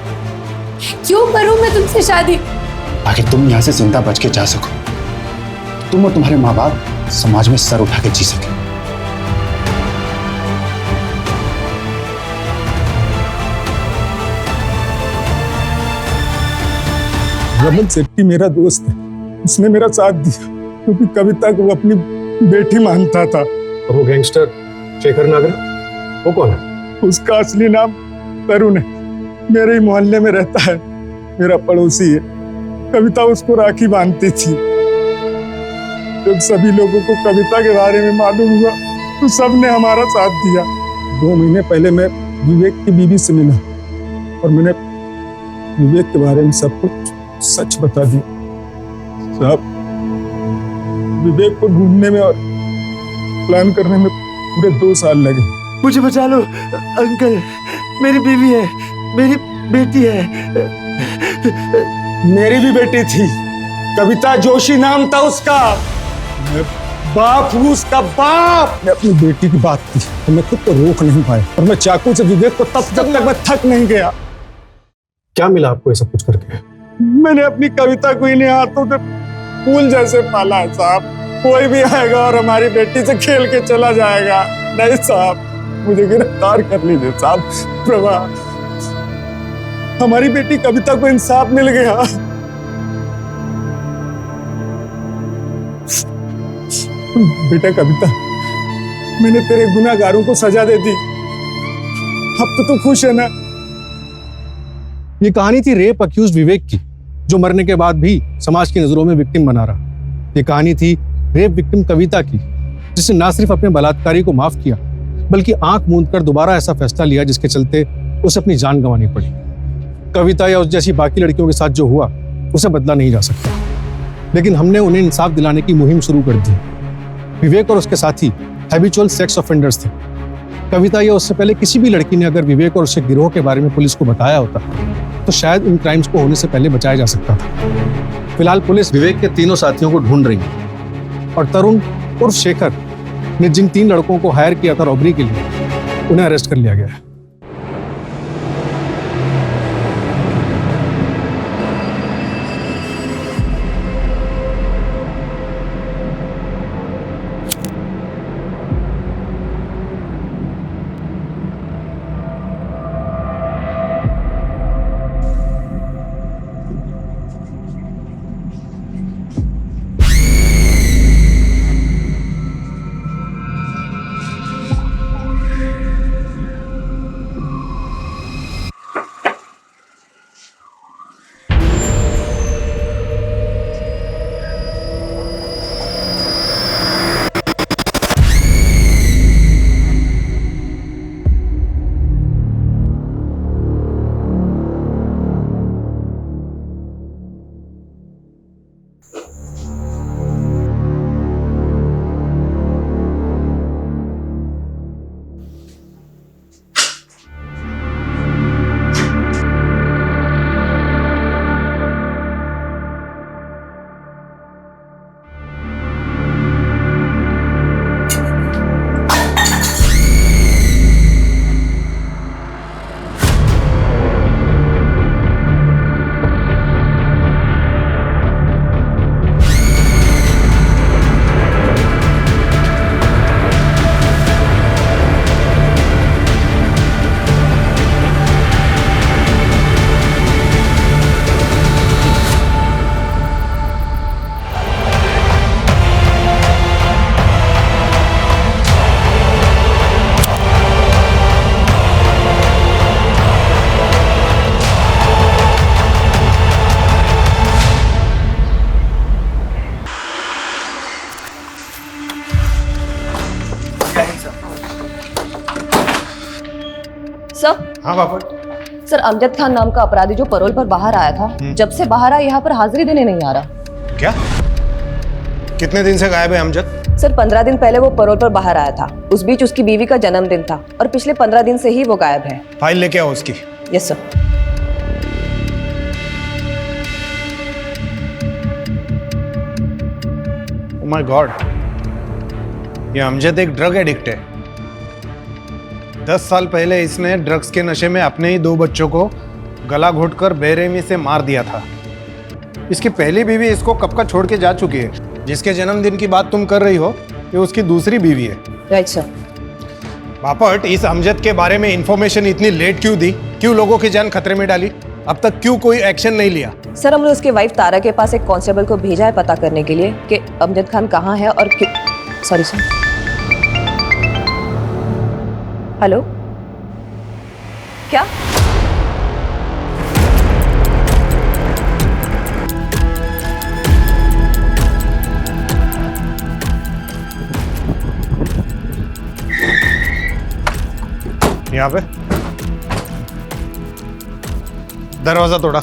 क्यों करूं मैं तुमसे शादी? ताकि तुम यहाँ से जिंदा बच के जा सको, तुम और तुम्हारे माँ बाप समाज में सर उठा के जी सके। रमन शेट्टी मेरा दोस्त है, उसने मेरा साथ दिया क्योंकि कविता को वो अपनी बेटी मानता था। और वो गैंगस्टर शेखर नागर, वो कौन है? उसका असली नाम तरुण है, मेरे ही मोहल्ले में रहता है, मेरा पड़ोसी है। कविता उसको राखी बांधती थी। जब सभी लोगों को कविता के बारे में मालूम हुआ तो सबने हमारा साथ दिया। 2 महीने पहले मैं विवेक की बीवी से मिला और मैंने विवेक के बारे में सब कुछ सच बता दिया। साहब, विवेक को ढूंढने में और प्लान करने में पूरे 2 साल लगे। मुझे बचा लो अंकल, मेरी बीवी है, मेरी बेटी है। मेरी भी बेटी थी, कविता जोशी नाम था उसका। मैं बाप हूँ उसका बाप। मैं अपनी बेटी की बात थी तो मैं खुद को रोक नहीं पाया और मैं चाकू से विवेक को तब तक मैं थक नहीं गया। क्या मिला आपको ये सब कुछ करके? मैंने अपनी कविता को इन्हीं हाथों से फूल जैसे पाला है साहब। कोई भी आएगा और हमारी बेटी से खेल के चला जाएगा। नहीं साहब, मुझे गिरफ्तार कर लीजिए साहब। प्रभा, हमारी बेटी कविता को इंसाफ मिल गया। बेटा कविता, मैंने तेरे गुनाहगारों को सजा दे दी, अब तो तू खुश है ना? ये कहानी थी रेप अक्यूज विवेक की, जो मरने के बाद भी समाज की नजरों में विक्टिम बना रहा। ये कहानी थी रेप विक्टिम कविता की, जिसने ना सिर्फ अपने बलात्कारी को माफ किया बल्कि आंख मूंदकर दोबारा ऐसा फैसला लिया जिसके चलते उसे अपनी जान गंवानी पड़ी। कविता या उस जैसी बाकी लड़कियों के साथ जो हुआ उसे बदला नहीं जा सकता, लेकिन हमने उन्हें इंसाफ दिलाने की मुहिम शुरू कर दी। विवेक और उसके साथी हैबिचुअल सेक्स ऑफेंडर्स थे। कविता या उससे पहले किसी भी लड़की ने अगर विवेक और उसके गिरोह के बारे में पुलिस को बताया होता तो शायद इन क्राइम्स को होने से पहले बचाया जा सकता था। फिलहाल पुलिस विवेक के तीनों साथियों को ढूंढ रही है और तरुण उर्फ शेखर ने जिन 3 लड़कों को हायर किया था रॉबरी के लिए, उन्हें अरेस्ट कर लिया गया है। हाँ बापट। सर, अमजद खान नाम का अपराधी जो पैरोल पर बाहर आया था, जब से बाहर आया यहाँ पर हाजिरी देने नहीं आ रहा। क्या? कितने दिन से गायब है अमजद? सर, 15 दिन पहले वो पैरोल पर बाहर आया था। उस बीच उसकी बीवी का जन्मदिन था और पिछले 15 दिन से ही वो गायब है। फाइल लेके आओ उसकी। Yes sir. Oh my God, ये अमजद एक ड्रग एडिक्ट है। 10 साल पहले इसने ड्रग्स के नशे में अपने ही 2 बच्चों को गला घोटकर बेरहमी से मार दिया था। इसकी पहली बीवी इसको कब का छोड़ के जा चुकी है। जिसके जन्मदिन की बात तुम कर रही हो, ये उसकी दूसरी बीवी है। Right sir. बापट, इस अमजद के बारे में इंफॉर्मेशन इतनी लेट क्यों दी? क्यों लोगों की जान खतरे में डाली? अब तक क्यों कोई एक्शन नहीं लिया? सर, हमने उसके वाइफ तारा के पास एक कांस्टेबल को भेजा है पता करने के लिए कि अमजद खान कहाँ है और क्यों। Sorry sir. हेलो, क्या? यहाँ पे दरवाजा तोड़ा।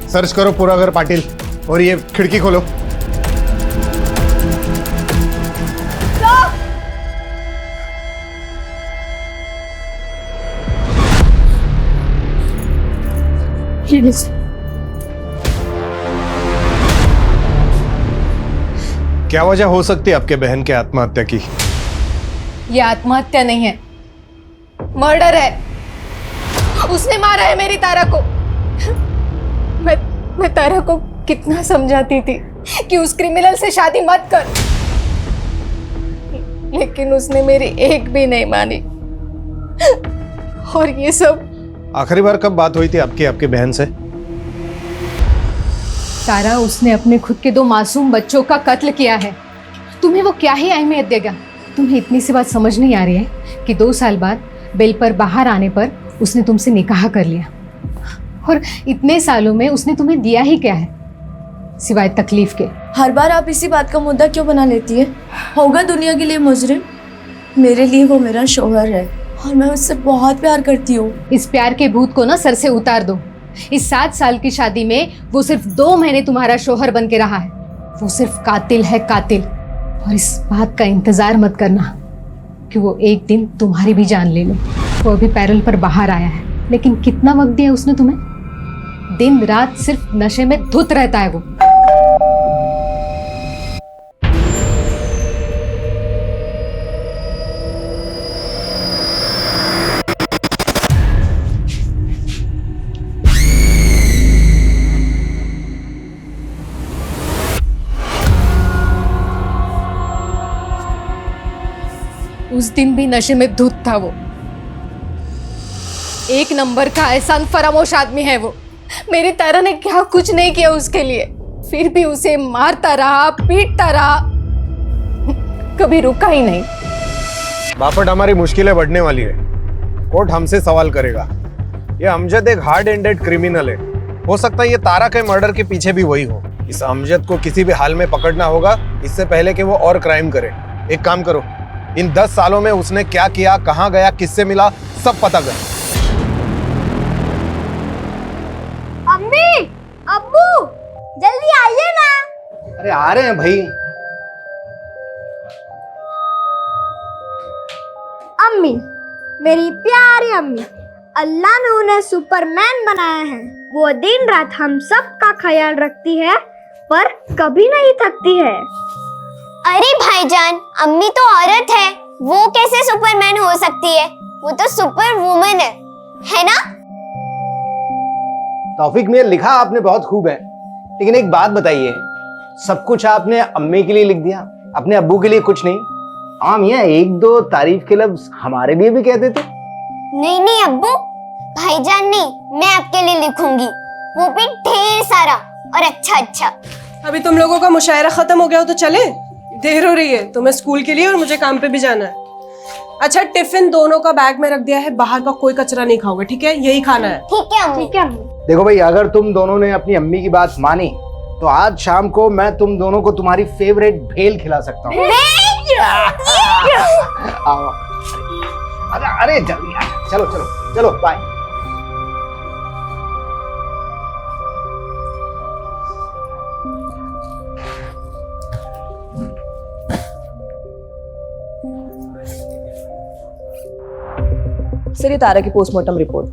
सर्च करो पूरा घर पाटिल, और ये खिड़की खोलो। क्या वजह हो सकती है आपके बहन के आत्महत्या की? ये आत्महत्या नहीं है, मर्डर है। उसने मारा है मेरी तारा को। मैं तारा को कितना समझाती थी कि उस क्रिमिनल से शादी मत कर, लेकिन उसने मेरी एक भी नहीं मानी। और ये सब आखिरी बार कब बात हुई थी आपकी बहन से? तारा, उसने अपने खुद के 2 मासूम बच्चों का कत्ल किया है। तुम्हें वो क्या ही अहमियत देगा? तुम्हें इतनी सी बात समझ नहीं आ रही है कि 2 साल बाद बेल पर बाहर आने पर उसने तुमसे निकाह कर लिया, और इतने सालों में उसने तुम्हें दिया ही क्या है सिवाय तकलीफ के? हर बार आप इसी बात का मुद्दा क्यों बना लेती है? होगा दुनिया के लिए मुजरिम, मेरे लिए वो मेरा शौहर है और मैं उससे बहुत प्यार करती हूँ। इस प्यार के भूत को ना सर से उतार दो। इस 7 साल की शादी में वो सिर्फ 2 महीने तुम्हारा शौहर बन के रहा है। वो सिर्फ कातिल है, कातिल। और इस बात का इंतजार मत करना कि वो एक दिन तुम्हारी भी जान ले ले। वो अभी पैरोल पर बाहर आया है, लेकिन कितना वक्त दिया उसने तुम्हें? दिन रात सिर्फ नशे में धुत रहता है वो। उस दिन भी नशे में धुत था वो। एक नंबर का एहसान फरामोश आदमी है वो। मेरी तारा ने क्या कुछ नहीं किया उसके लिए, फिर भी उसे मारता रहा, पीटता रहा, कभी रुका ही नहीं। बापट, हमारी मुश्किलें बढ़ने वाली है। कोर्ट हमसे सवाल करेगा। ये अमजद एक हार्ड एंडेड क्रिमिनल है। हो सकता है ये तारा के मर्डर के पीछे भी वही हो। इस अमजद को किसी भी हाल में पकड़ना होगा, इससे पहले कि वो और क्राइम करे। एक काम करो, इन 10 सालों में उसने क्या किया, कहाँ गया, किससे मिला, सब पता कर। अम्मी, अब्बू, जल्दी आइए ना। अरे आ रहे हैं भाई। अम्मी, मेरी प्यारी अम्मी, अल्लाह ने उन्हें सुपरमैन बनाया है। वो दिन रात हम सब का ख्याल रखती है, पर कभी नहीं थकती है। अरे भाईजान, अम्मी तो औरत है, वो कैसे सुपरमैन हो सकती है? वो तो सुपर वुमन है ना? तौफीक मियां, लिखा आपने बहुत खूब है, लेकिन एक बात बताइए, सब कुछ आपने अम्मी के लिए लिख दिया, अपने अब्बू के लिए कुछ नहीं? हाँ मियां, एक दो तारीफ के लफ्ज हमारे लिए भी कह देते। नहीं नहीं अब्बू, भाईजान नहीं, मैं आपके लिए लिखूंगी, वो भी ढेर सारा और अच्छा अच्छा। अभी तुम लोगों का मुशायरा खत्म हो गया हो तो चले? देर हो रही है, तुम्हें स्कूल के लिए और मुझे काम पे भी जाना है। अच्छा, टिफिन दोनों का बैग में रख दिया है, बाहर का कोई कचरा नहीं खाओगे, ठीक है? यही खाना है। ठीक है अम्मी। देखो भाई, अगर तुम दोनों ने अपनी अम्मी की बात मानी तो आज शाम को मैं तुम दोनों को तुम्हारी फेवरेट भेल खिला सकता हूँ। अरे जल्दी आ, चलो चलो चलो, बाय। सर, ये तारा की पोस्टमार्टम रिपोर्ट।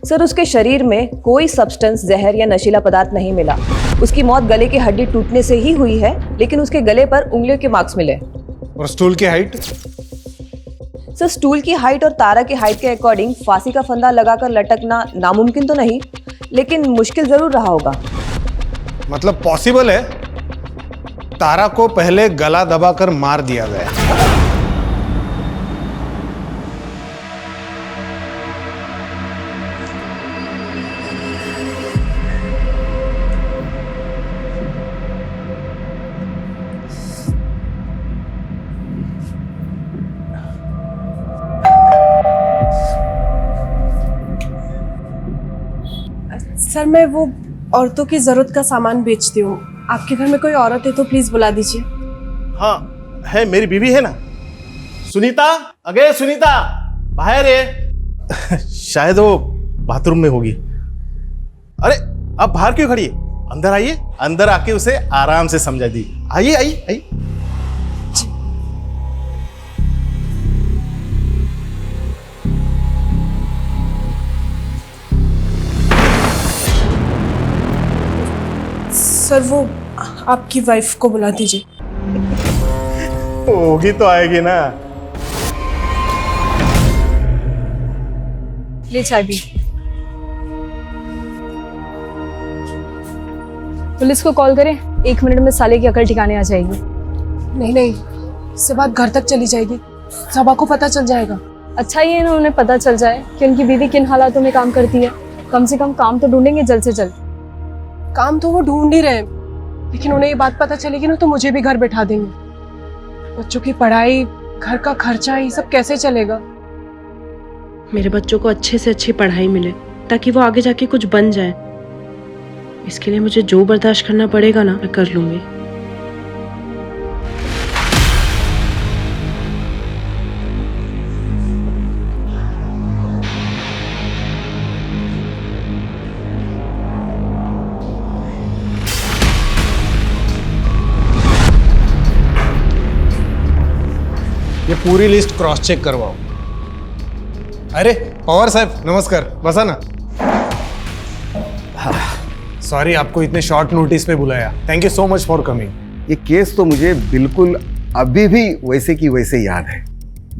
सर, उसके शरीर में कोई सब्सटेंस, जहर या नशीला पदार्थ नहीं मिला। उसकी मौत गले की हड्डी टूटने से ही हुई है, लेकिन उसके गले पर उंगलियों के मार्क्स मिले। और स्टूल की हाइट? सर, स्टूल की हाइट और तारा की हाइट के अकॉर्डिंग फांसी का फंदा लगाकर लटकना नामुमकिन तो नहीं, लेकिन मुश्किल जरूर रहा होगा। मतलब पॉसिबल है तारा को पहले गला दबाकर मार दिया गया। सर, मैं वो औरतों की जरूरत का सामान बेचती हूँ। आपके घर में कोई औरत है तो प्लीज बुला दीजिए। हाँ है, मेरी बीवी है ना, सुनीता। अगे सुनीता, बाहर है। शायद वो बाथरूम में होगी। अरे आप बाहर क्यों खड़ी है? अंदर आइए, अंदर आके उसे आराम से समझा दी। आइए आइए आइए। सर, वो आपकी वाइफ को बुला दीजिए। होगी तो आएगी ना। ले चाय भी। पुलिस को कॉल करें? 1 मिनट में साले की अकल ठिकाने आ जाएगी। नहीं नहीं, इससे बात घर तक चली जाएगी, सबा को पता चल जाएगा। अच्छा, ये ना उन्हें पता चल जाए कि उनकी बीवी किन हालातों में काम करती है। कम से कम काम तो ढूंढेंगे जल्द से जल्द। काम तो वो ढूंढ ही रहे, लेकिन उन्हें ये बात पता चलेगी ना तो मुझे भी घर बैठा देंगे। बच्चों की पढ़ाई, घर का खर्चा, ये सब कैसे चलेगा? मेरे बच्चों को अच्छे से अच्छी पढ़ाई मिले ताकि वो आगे जाके कुछ बन जाए। इसके लिए मुझे जो बर्दाश्त करना पड़ेगा ना, मैं कर लूंगी। ये पूरी लिस्ट क्रॉस चेक करवाओ। अरे पवार साहब, नमस्कार, बसा ना। सॉरी आपको इतने शॉर्ट नोटिस पे बुलाया। Thank you so much for coming. ये केस तो मुझे बिल्कुल अभी भी वैसे की वैसे याद है।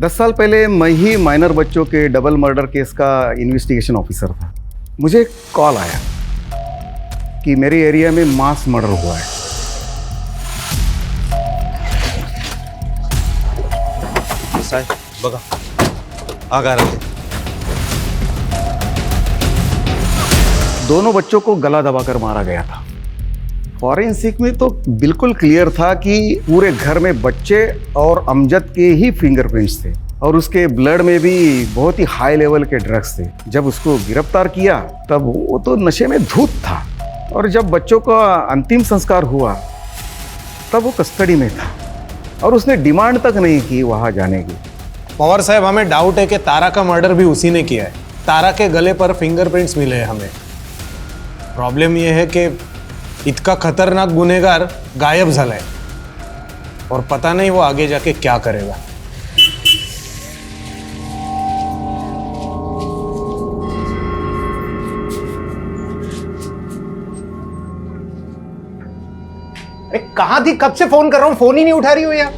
10 साल पहले मैं ही माइनर बच्चों के डबल मर्डर केस का इन्वेस्टिगेशन ऑफिसर था। मुझे कॉल आया कि मेरे एरिया में मास मर्डर हुआ है। साहब बघा आग आ रहा है। दोनों बच्चों को गला दबाकर मारा गया था। फॉरेंसिक में तो बिल्कुल क्लियर था कि पूरे घर में बच्चे और अमजद के ही फिंगरप्रिंट्स थे और उसके ब्लड में भी बहुत ही हाई लेवल के ड्रग्स थे। जब उसको गिरफ्तार किया तब वो तो नशे में धूत था और जब बच्चों का अंतिम संस्कार हुआ तब वो कस्टडी में था और उसने डिमांड तक नहीं की वहां जाने की। पवार साहब, हमें डाउट है कि तारा का मर्डर भी उसी ने किया है। तारा के गले पर फिंगरप्रिंट्स मिले हैं हमें। प्रॉब्लम यह है कि इतना खतरनाक गुनहगार गायब झालाय और पता नहीं वो आगे जाके क्या करेगा। कहाँ थी? कब से फोन कर रहा हूँ, फोन ही नहीं उठा रही हो यार।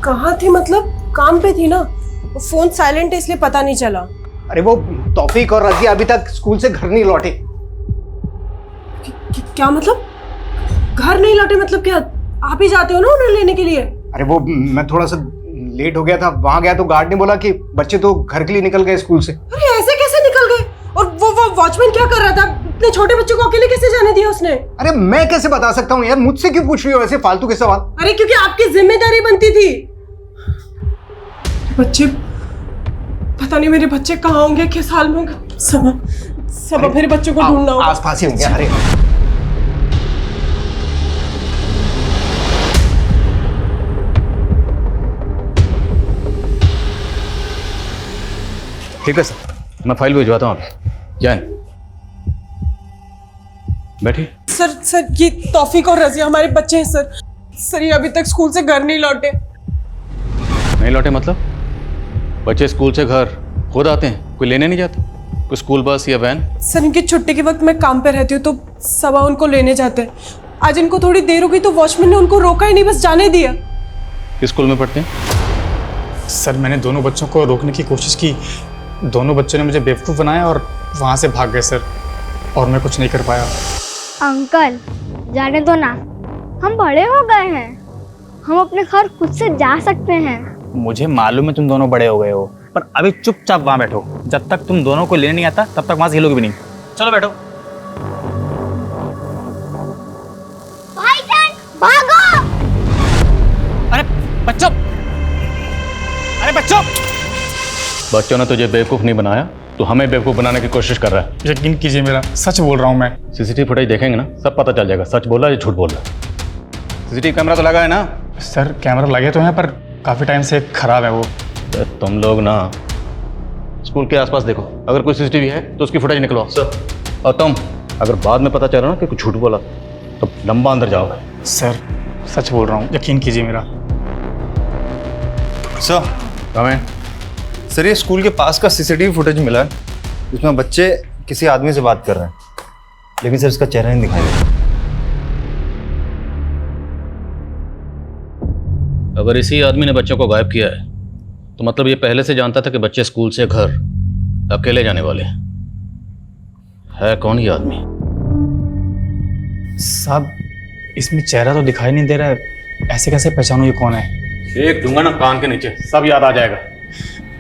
कहाँ थी मतलब? काम पे थी ना, फोन साइलेंट है इसलिए पता नहीं चला। अरे वो तौफीक और रजिया अभी तक स्कूल से घर नहीं लौटे। क्या मतलब? घर नहीं लौटे मतलब क्या? आप ही जाते हो ना उन्हें लेने के लिए? अरे वो मैं थोड़ा सा लेट हो गया था, वहां गया तो गार्ड ने बोला कि बच्चे तो घर के लिए निकल गए स्कूल से। अरे ऐसे कैसे निकल गए? और वो वॉचमैन क्या कर रहा था? इतने छोटे बच्चों को अकेले कैसे जाने दिया उसने? अरे मैं कैसे बता सकता हूँ यार, मुझसे क्यों पूछ रही हो ऐसे फालतू के सवाल? अरे क्योंकि आपकी जिम्मेदारी बनती थी। बच्चे, पता नहीं मेरे बच्चे कहाँ होंगे, किस हाल में होंगे। सब मेरे बच्चों को ढूंढना होगा। आसपास ही होंगे। अरे ठीक है सर, मैं फाइल भिजवाता हूँ आप जाए। बैठिए। सर ये तौफीक और रजिया हमारे बच्चे हैं सर। सर ये अभी तक स्कूल से घर नहीं लौटे। नहीं लौटे मतलब? बच्चे स्कूल से घर खुद आते हैं, कोई लेने नहीं जाता? कोई स्कूल बस या वैन? सर इनकी छुट्टी के वक्त मैं काम पे रहती हूँ तो सबा उनको लेने जाते हैं। आज इनको थोड़ी देर हो गई तो वॉचमैन ने उनको रोका ही नहीं, बस जाने दिया। किस स्कूल में पढ़ते हैं? सर मैंने दोनों बच्चों को रोकने की कोशिश की, दोनों बच्चों ने मुझे बेवकूफ़ बनाया और वहाँ से भाग गए सर, और मैं कुछ नहीं कर पाया। अंकल जाने दो ना, हम बड़े हो गए हैं, हम अपने घर खुद से जा सकते हैं। मुझे मालूम है तुम दोनों बड़े हो गए हो, पर अभी चुपचाप वहाँ बैठो। जब तक तुम दोनों को लेने नहीं आता तब तक वहाँ से हिलोगे भी नहीं। चलो बैठो। भाईजान भागो! अरे बच्चों, अरे बच्चों! बच्चों ने तुझे बेवकूफ़ नहीं बनाया, तो हमें बेवकूफ़ बनाने की कोशिश कर रहा है। यकीन कीजिए मेरा, सच बोल रहा हूँ मैं। सीसीटीवी फुटेज देखेंगे ना, सब पता चल जाएगा सच बोल रहा है या झूठ बोल रहा है। सीसीटीवी कैमरा तो लगा है ना? सर कैमरा लगे तो हैं पर काफ़ी टाइम से खराब है वो। तुम लोग ना स्कूल के आसपास देखो, अगर कोई सीसीटीवी है तो उसकी फुटेज निकलवाओ सर। और तुम अगर बाद में पता चला ना कि कुछ झूठ बोला तो लंबा अंदर जाओगे। सर सच बोल रहा हूँ, यकीन कीजिए मेरा। सर हमें सर ये स्कूल के पास का सीसीटीवी फुटेज मिला है, जिसमें बच्चे किसी आदमी से बात कर रहे हैं, लेकिन सर इसका चेहरा नहीं दिखाई देता। अगर इसी आदमी ने बच्चों को गायब किया है तो मतलब ये पहले से जानता था कि बच्चे स्कूल से घर अकेले जाने वाले हैं। है कौन ये आदमी? साहब इसमें चेहरा तो दिखाई नहीं दे रहा है, ऐसे कैसे पहचानूं ये कौन है? एक दूंगा ना कान के नीचे, सब याद आ जाएगा।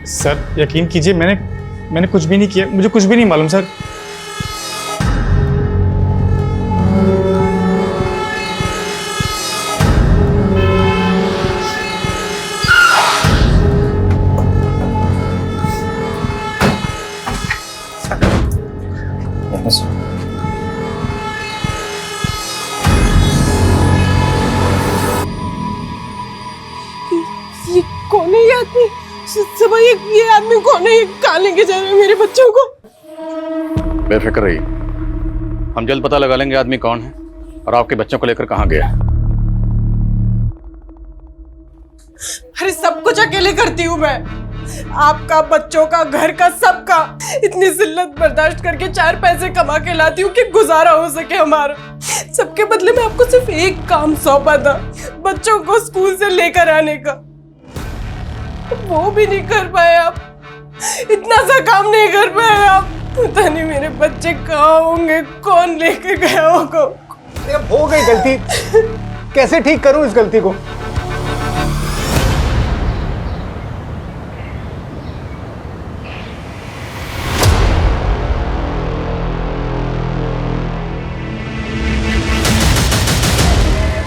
सर यकीन कीजिए मैंने कुछ भी नहीं किया, मुझे कुछ भी नहीं मालूम सर। ये कौन है ये आदमी? सब ये आदमी कौन है? ये कहाँ लेके जा रहे हैं मेरे बच्चों को? बेफिक्र रहिए, हम जल्द पता लगा लेंगे आदमी कौन है और आपके बच्चों को लेकर कहाँ गया है। अरे सब कुछ अकेले करती हूँ मैं। आपका, बच्चों का, घर का, सबका। इतनी जिल्लत बर्दाश्त करके 4 पैसे कमा के लाती हूँ कि गुजारा हो सके हमारा। सबके बदले में आपको सिर्फ एक काम सौंपा था, बच्चों को स्कूल से लेकर आने का। वो भी नहीं कर पाए आप। इतना सा काम नहीं कर पाए आप। पता नहीं मेरे बच्चे कहाँ होंगे, कौन लेकर गया होगा। अब हो गई गलती, कैसे ठीक करूं इस गलती को?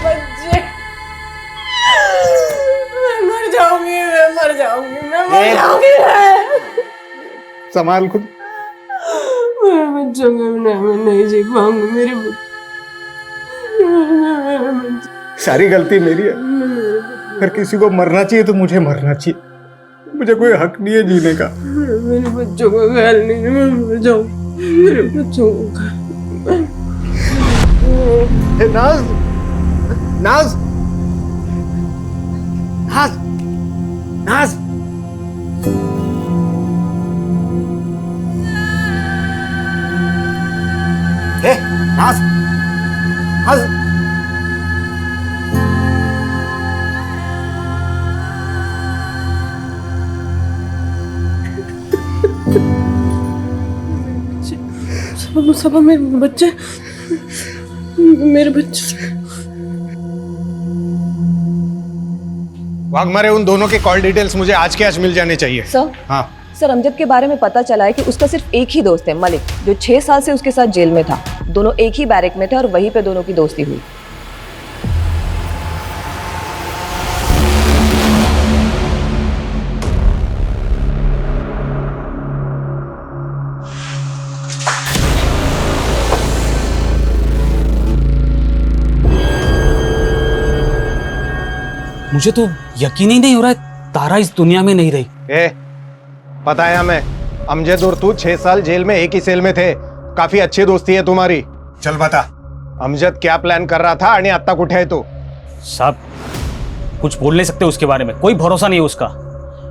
बच्चे, मैं मर जाऊंगी, मैं मर जाऊंगी, मैं मर जाऊंगी। संभाल खुद। मेरे बच्चों को मैं नहीं जी पाऊंगी। मेरे सारी गलती मेरी है। अगर किसी को मरना चाहिए तो मुझे मरना चाहिए। मुझे कोई हक नहीं है जीने का। मेरे बच्चों का ख्याल नहीं, मैं मर जाऊं। मेरे बच्चों का नाज, नाज, नाज, नाज। नाज, नाज। सब मेरे बच्चे, मेरे बच्चे। वाघमारे, उन दोनों के कॉल डिटेल्स मुझे आज के आज मिल जाने चाहिए। सर, हाँ सर, अमजद के बारे में पता चला है कि उसका सिर्फ एक ही दोस्त है, मलिक, जो 6 साल से उसके साथ जेल में था। दोनों एक ही बैरक में थे और वहीं पे दोनों की दोस्ती हुई। मुझे तो यकीन ही नहीं हो रहा है तारा इस दुनिया में नहीं रही। पता है हमें, अमजद और तू 6 साल जेल में एक ही सेल में थे। काफी अच्छी दोस्ती है तुम्हारी। चल बता, अमजद क्या प्लान कर रहा था आणि आता कुठे है तू? साहब, कुछ बोल नहीं सकते उसके बारे में, कोई भरोसा नहीं है उसका।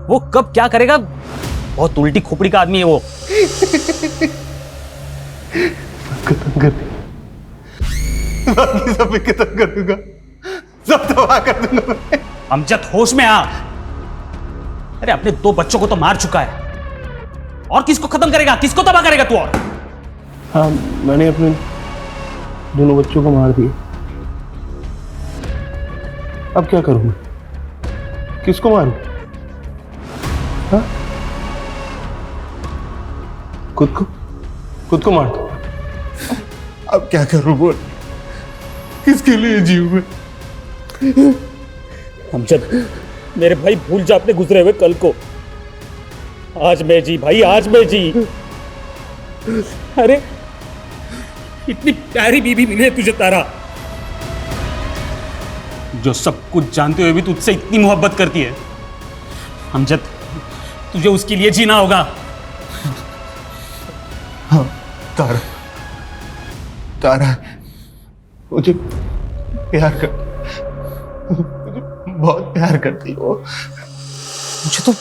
वो कब क्या करेगा, बहुत उल्टी खोपड़ी का आदमी है वो। बाकी सब खत्म कर दूंगा, सब तबाह कर दूंगा। अमजद, होश में आ। अरे अपने 2 बच्चों को तो मार चुका है, और किसको खत्म करेगा, किसको तबाह करेगा तू? और हाँ, मैंने अपने दोनों बच्चों को मार दिया। अब क्या करूं मैं? किसको मारूं? हाँ? खुद को मार दो। अब क्या करूं बोल? किसके लिए जीऊं मैं? अमजद, मेरे भाई, भूल जा अपने गुजरे हुए कल को। आज मैं जी भाई, आज मैं जी। अरे इतनी प्यारी बीवी मिली है तुझे तारा, जो सब कुछ जानते हुए भी तुझसे इतनी मोहब्बत करती है। अमजद, तुझे उसके लिए जीना होगा। हाँ, तारा, तारा मुझे प्यार कर, मुझे बहुत प्यार करती हो। मुझे तो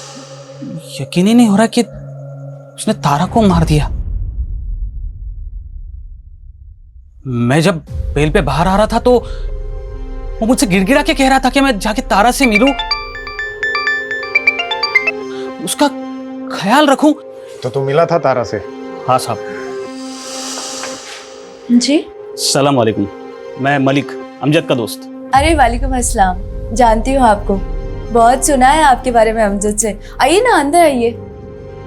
यकीन ही नहीं हो रहा कि उसने तारा को मार दिया। मैं जब बेल पे बाहर आ रहा था तो वो मुझसे गिड़गिड़ा के कह रहा था कि मैं जाके तारा से मिलूं, उसका ख्याल रखूं। तो तू मिला था तारा से? हाँ साहब। जी, सलाम वालेकुम, मैं मलिक, अमजद का दोस्त। अरे वालेकुम अस्सलाम, जानती हूँ आपको, बहुत सुना है आपके बारे में अमजद से। आइए ना, अंदर आइए।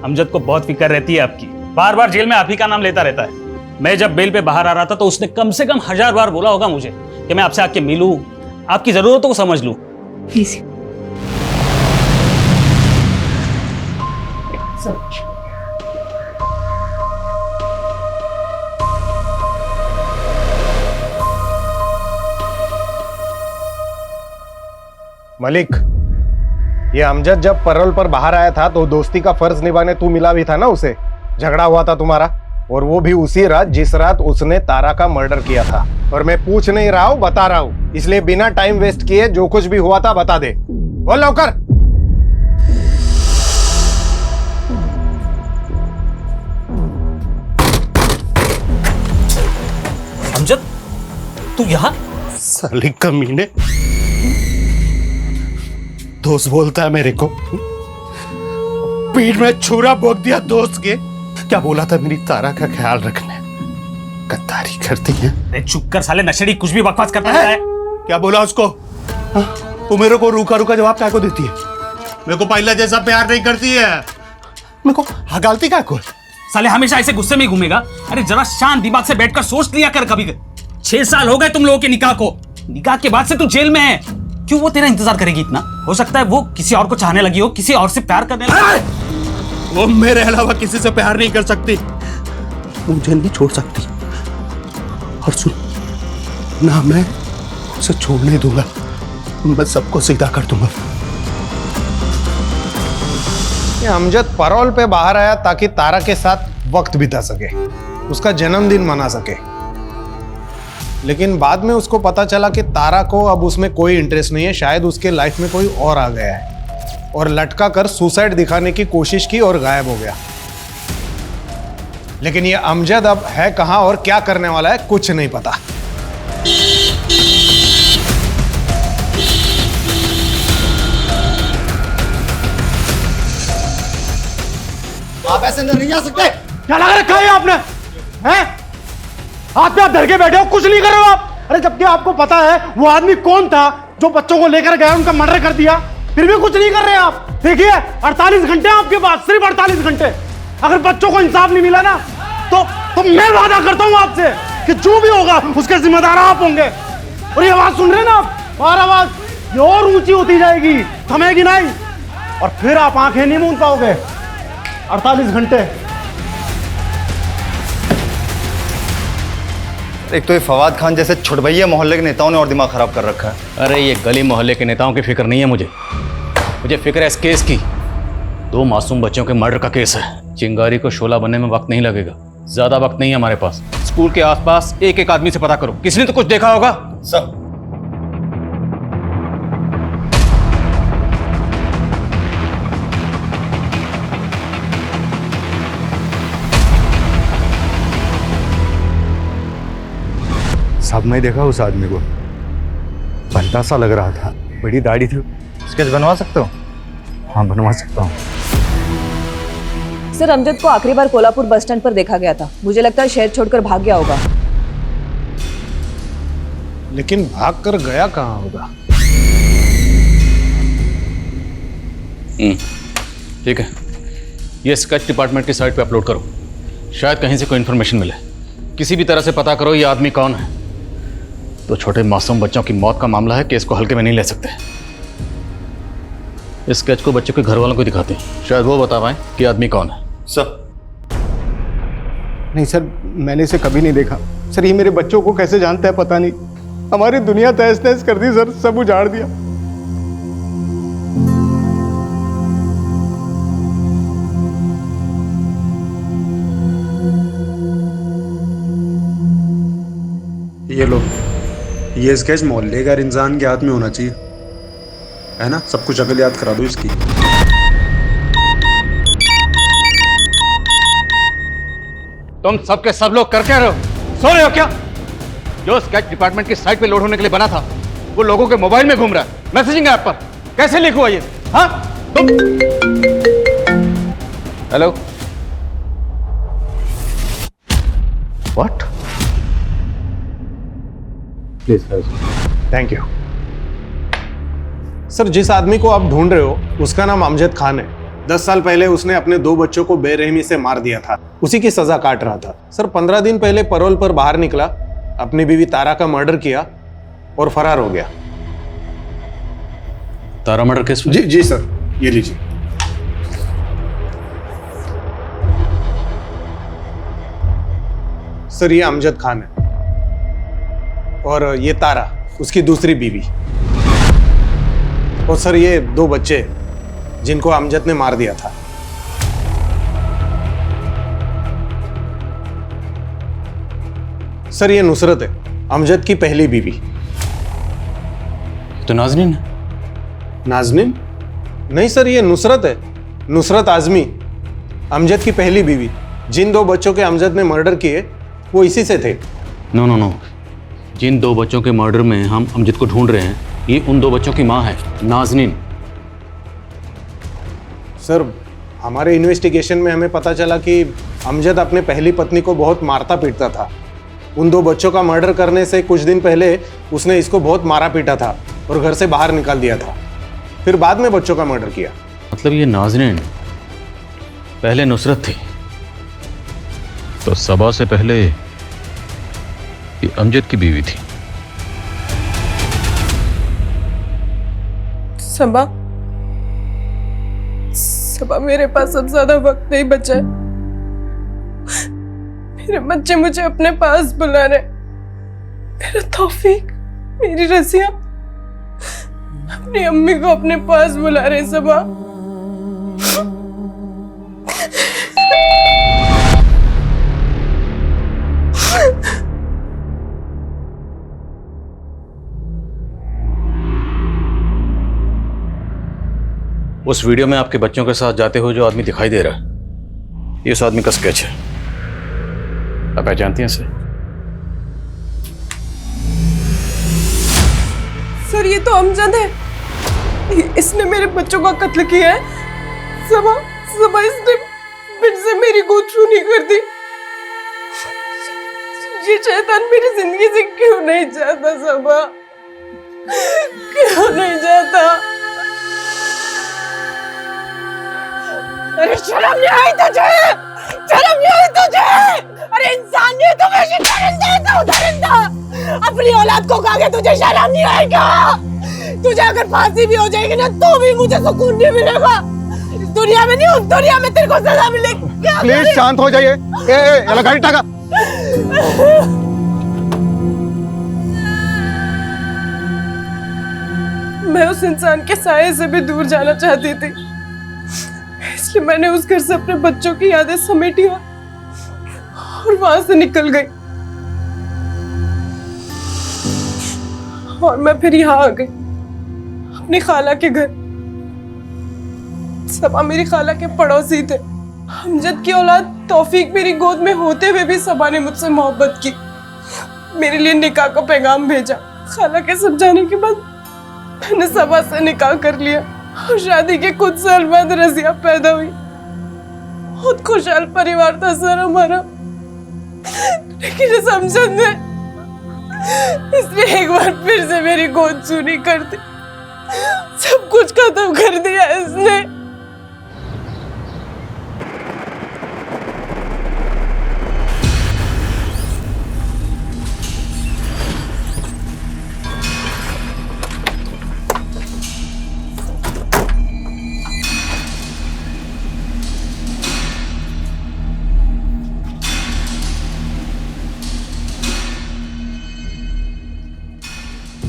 अमजद को बहुत फिक्र रहती है आपकी, बार बार जेल में आप ही का नाम लेता रहता है। मैं जब बेल पे बाहर आ रहा था तो उसने कम से कम 1000 बार बोला होगा मुझे कि मैं आपसे आके मिलूं, आपकी जरूरतों को समझ लूं। मलिक, ये अमजद जब पैरोल पर बाहर आया था तो दोस्ती का फर्ज निभाने तू मिला भी था ना उसे। झगड़ा हुआ था तुम्हारा, और वो भी उसी रात जिस रात उसने तारा का मर्डर किया था। और मैं पूछ नहीं रहा हूँ, बता रहा हूँ, इसलिए बिना टाइम वेस्ट किए जो कुछ भी हुआ था बता दे। बोल लौकर। तू यहाँ? साली कमीने, दोस्त बोलता है मेरे को, पीठ में छुरा भोंक दिया दोस्त के। क्या बोला था? मेरी तारा का ख्याल रखना। गद्दारी करती है। अरे चुप कर साले नशेड़ी, कुछ भी बकवास करता रहता है। क्या बोला उसको? तू मेरे को रूखा रूखा जवाब क्या को देती है? मेरे को पहला जैसा प्यार नहीं करती है। मेरे को हगालती क्या को? साले हमेशा ऐसे गुस्से में ही घूमेगा। अरे जरा शांत दिमाग से बैठकर सोच लिया कर कभी। 6 साल हो गए तुम लोगों के निकाह को। निकाह के बाद से तू जेल में है। क्यों वो तेरा इंतजार करेगी इतना? हो सकता है वो किसी और को चाहने लगी हो, किसी और से प्यार करने लगी। वो मेरे अलावा किसी से प्यार नहीं कर सकती, मुझे नहीं छोड़ सकती। और सुन ना, मैं उसे छोड़ने दूंगा, मैं सबको सीधा कर दूंगा। ये अमजद पैरोल पे बाहर आया ताकि तारा के साथ वक्त बिता सके, उसका जन्मदिन मना सके। लेकिन बाद में उसको पता चला कि तारा को अब उसमें कोई इंटरेस्ट नहीं है, शायद उसके लाइफ में कोई और आ गया है, और लटका कर सुसाइड दिखाने की कोशिश की और गायब हो गया। लेकिन ये अमजद अब है कहां और क्या करने वाला है कुछ नहीं पता। आप ऐसे अंदर नहीं आ सकते। क्या लगा रखा है आपने? हैं? आप क्या डर के बैठे हो? कुछ नहीं कर रहे हो आप। अरे जबकि आपको पता है वो आदमी कौन था जो बच्चों को लेकर गया, उनका मर्डर कर दिया, फिर भी कुछ नहीं कर रहे आप। देखिए 48 घंटे आपके पास, सिर्फ 48 घंटे। अगर बच्चों को इंसाफ नहीं मिला ना तो मैं वादा करता हूं आपसे कि जो भी होगा उसके जिम्मेदार आप होंगे। और ये आवाज सुन रहे हैं ना आप, और आवाज ये और ऊंची होती जाएगी, थमेगी नहीं, और फिर आप आंखें नहीं मूंद पाओगे। 48 घंटे। एक तो ये फवाद खान जैसे छुटभैया मोहल्ले के नेताओं ने और दिमाग खराब कर रखा है। अरे ये गली मोहल्ले के नेताओं की फिक्र नहीं है मुझे फिक्र है इस केस की। 2 मासूम बच्चों के मर्डर का केस है। चिंगारी को शोला बनने में वक्त नहीं लगेगा, ज्यादा वक्त नहीं है हमारे पास। स्कूल के आसपास एक एक आदमी से पता करो, किसी ने तो कुछ देखा होगा। सब सब मैं देखा उस आदमी को, बंदा सा लग रहा था, बड़ी दाढ़ी थी। स्केच बनवा सकते हो? हाँ बनवा सकता हूँ। सर अमजद को आखिरी बार कोल्हापुर बस स्टैंड पर देखा गया था। मुझे लगता है शहर छोड़कर भाग गया होगा। लेकिन भाग कर गया कहां होगा? ठीक है, ये स्केच डिपार्टमेंट की साइट पे अपलोड करो, शायद कहीं से कोई इन्फॉर्मेशन मिले। किसी भी तरह से पता करो ये आदमी कौन है। तो छोटे मासूम बच्चों की मौत का मामला है, केस को हल्के में नहीं ले सकते। इस स्केच को बच्चों के घर वालों को दिखाते हैं, शायद वो बता पाए कि आदमी कौन है। सर नहीं सर, मैंने इसे कभी नहीं देखा। सर ये मेरे बच्चों को कैसे जानता है पता नहीं, हमारी दुनिया तहस नहस कर दी सर, सब उजाड़ दिया। ये लो, ये स्केच मोहल्ले का इंसान के हाथ में होना चाहिए, है ना? सब कुछ अकल याद करा दो इसकी। तुम सबके सब लोग कर क्या रहे हो? सो रहे हो क्या? जो स्केच डिपार्टमेंट की साइट पे लोड होने के लिए बना था वो लोगों के मोबाइल में घूम रहा है, मैसेजिंग ऐप पर। कैसे लीक हुआ ये? हाँ तुम? Hello, what? Please thank you sir. जिस आदमी को आप ढूंढ रहे हो उसका नाम अमजद खान है। 10 साल पहले उसने अपने 2 बच्चों को बेरहमी से मार दिया था, उसी की सजा काट रहा था। सर 15 दिन पहले पैरोल पर बाहर निकला, अपनी बीवी तारा का मर्डर किया और फरार हो गया। तारा मर्डर केस? जी जी सर, ये लीजिए। सर ये अमजद खान है और ये तारा उसकी दूसरी बीवी, और सर ये 2 बच्चे जिनको अमजद ने मार दिया था। सर ये नुसरत है, अमजद की पहली बीवी। तो नाजनीन? नाजनीन? नहीं सर, ये नुसरत है, नुसरत आजमी, अमजद की पहली बीवी। जिन 2 बच्चों के अमजद ने मर्डर किए वो इसी से थे। नो नो नो, जिन 2 बच्चों के मर्डर में हम अमजद को ढूंढ रहे हैं, ये उन 2 बच्चों की माँ है, नाजनीन। सर, हमारे इन्वेस्टिगेशन में हमें पता चला कि अमजद अपने पहली पत्नी को बहुत मारता पीटता था। उन 2 बच्चों का मर्डर करने से कुछ दिन पहले उसने इसको बहुत मारा पीटा था और घर से बाहर निकाल दिया था, फिर बाद में बच्चों का मर्डर किया। मतलब ये नाजनीन पहले नुसरत थी, तो सबा से पहले ये अमजद की बीवी थी। सबा, मेरे पास अब ज्यादा वक्त नहीं बचा है। मेरे बच्चे मुझे अपने पास बुला रहे। मेरा तौफीक, मेरी रसिया अपनी अम्मी को अपने पास बुला रहे। सबा, उस वीडियो में आपके बच्चों के साथ जाते हुए जो आदमी दिखाई दे रहा है, ये उस आदमी का स्केच है। आप पहचानती हैं इसे? सर, ये तो अमजद है। इसने मेरे बच्चों का कत्ल किया है। सबा, इसने फिर से मेरी गोद छूनी कर दी। ये शैतान मेरी जिंदगी से क्यों नहीं चाहता? सबा, क्यों नहीं चाहता? अरे शर्म नहीं आई तुझे? शर्म नहीं आई तुझे? अरे इंसानियत हमेशा दरिंदा। अपनी औलाद को खा के तुझे शर्म नहीं आएगा? तुझे अगर फांसी भी हो जाएगी ना तो भी मुझे सुकून नहीं मिलेगा। इस दुनिया में नहीं, उस दुनिया में तेरे को सजा मिलेगी। प्लीज शांत हो जाइए। ये गाड़ी टाका। मैं उस इंसान के साये से भी दूर जाना चाहती थी, इसलिए मैंने उस घर से अपने बच्चों की यादें समेटी और वहां से निकल गई। और मैं फिर यहाँ आ गई, अपनी खाला के घर। सबा मेरी खाला के पड़ोसी थे। अमजद की औलाद तौफीक मेरी गोद में होते हुए भी सबा ने मुझसे मोहब्बत की, मेरे लिए निकाह का पैगाम भेजा। खाला के समझाने के बाद मैंने सबा से निकाह कर लिया और शादी के कुछ साल बाद रजिया पैदा हुई। बहुत खुशहाल परिवार था सर हमारा, लेकिन इस अमजद ने इसने एक बार फिर से मेरी गोद चूनी कर दी। सब कुछ खत्म कर दिया इसने।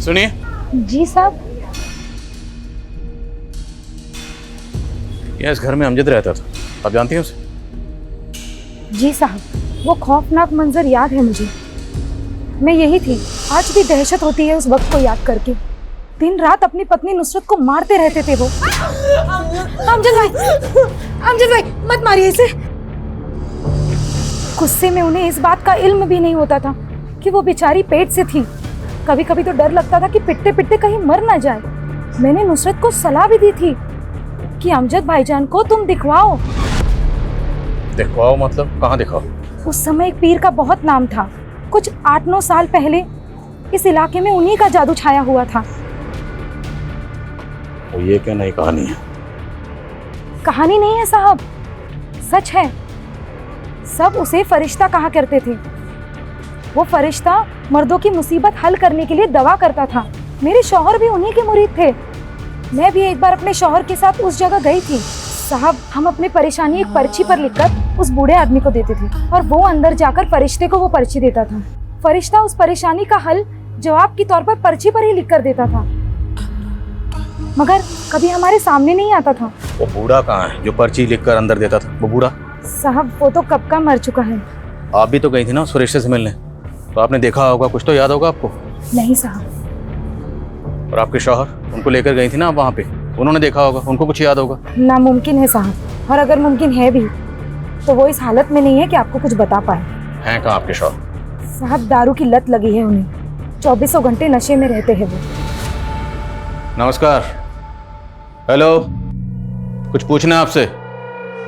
सुनिए। जी साहब। यह इस घर में अमजद रहता था, आप जानती हैं उसे? जी साहब, वो खौफनाक मंजर याद है मुझे। मैं यही थी। आज भी दहशत होती है उस वक्त को याद करके। दिन रात अपनी पत्नी नुसरत को मारते रहते थे वो। अमजद भाई मत मारिए इसे। गुस्से में उन्हें इस बात का इल्म भी नहीं होता था कि वो बेचारी पेट से थी। कभी कभी तो डर लगता था कि पिटते पिटते कहीं मर ना जाए। मैंने नुसरत को सलाह भी दी थी कि अमजद भाईजान को तुम दिखवाओ। दिखवाओ मतलब कहाँ दिखाओ? उस समय एक पीर का बहुत नाम था। कुछ 8-9 साल पहले इस इलाके में उन्हीं का जादू छाया हुआ था। और ये क्या नई कहानी है? कहानी नहीं है साहब, सच है। सब उसे फरिश्ता कहा करते थे। वो फरिश्ता मर्दों की मुसीबत हल करने के लिए दवा करता था। मेरे शौहर भी उन्हीं के मुरीद थे। मैं भी एक बार अपने शौहर के साथ उस जगह गई थी। साहब, हम अपनी परेशानी एक पर्ची पर लिखकर उस बूढ़े आदमी को देते थे और वो अंदर जाकर फरिश्ते को वो पर्ची देता था। फरिश्ता उस परेशानी का हल जवाब के तौर पर पर्ची पर ही लिख कर देता था, मगर कभी हमारे सामने नहीं आता था। वो बूढ़ा कहाँ है जो पर्ची लिखकर अंदर देता था? वो बूढ़ा साहब, वो तो कब का मर चुका है। आप भी तो गई थी ना उस फरिश्ते से मिलने, तो आपने देखा होगा, कुछ तो याद होगा आपको। नहीं साहब। और आपके शौहर, उनको लेकर गई थी ना आप वहाँ पे, उन्होंने देखा होगा, उनको कुछ याद होगा। नामुमकिन है साहब, और अगर मुमकिन है भी तो वो इस हालत में नहीं है कि आपको कुछ बता पाए। हैं कहाँ आपके शौहर? साहब, दारू की लत लगी है उन्हें। 24 घंटे नशे में रहते हैं वो। नमस्कार। हेलो, कुछ पूछना है आपसे।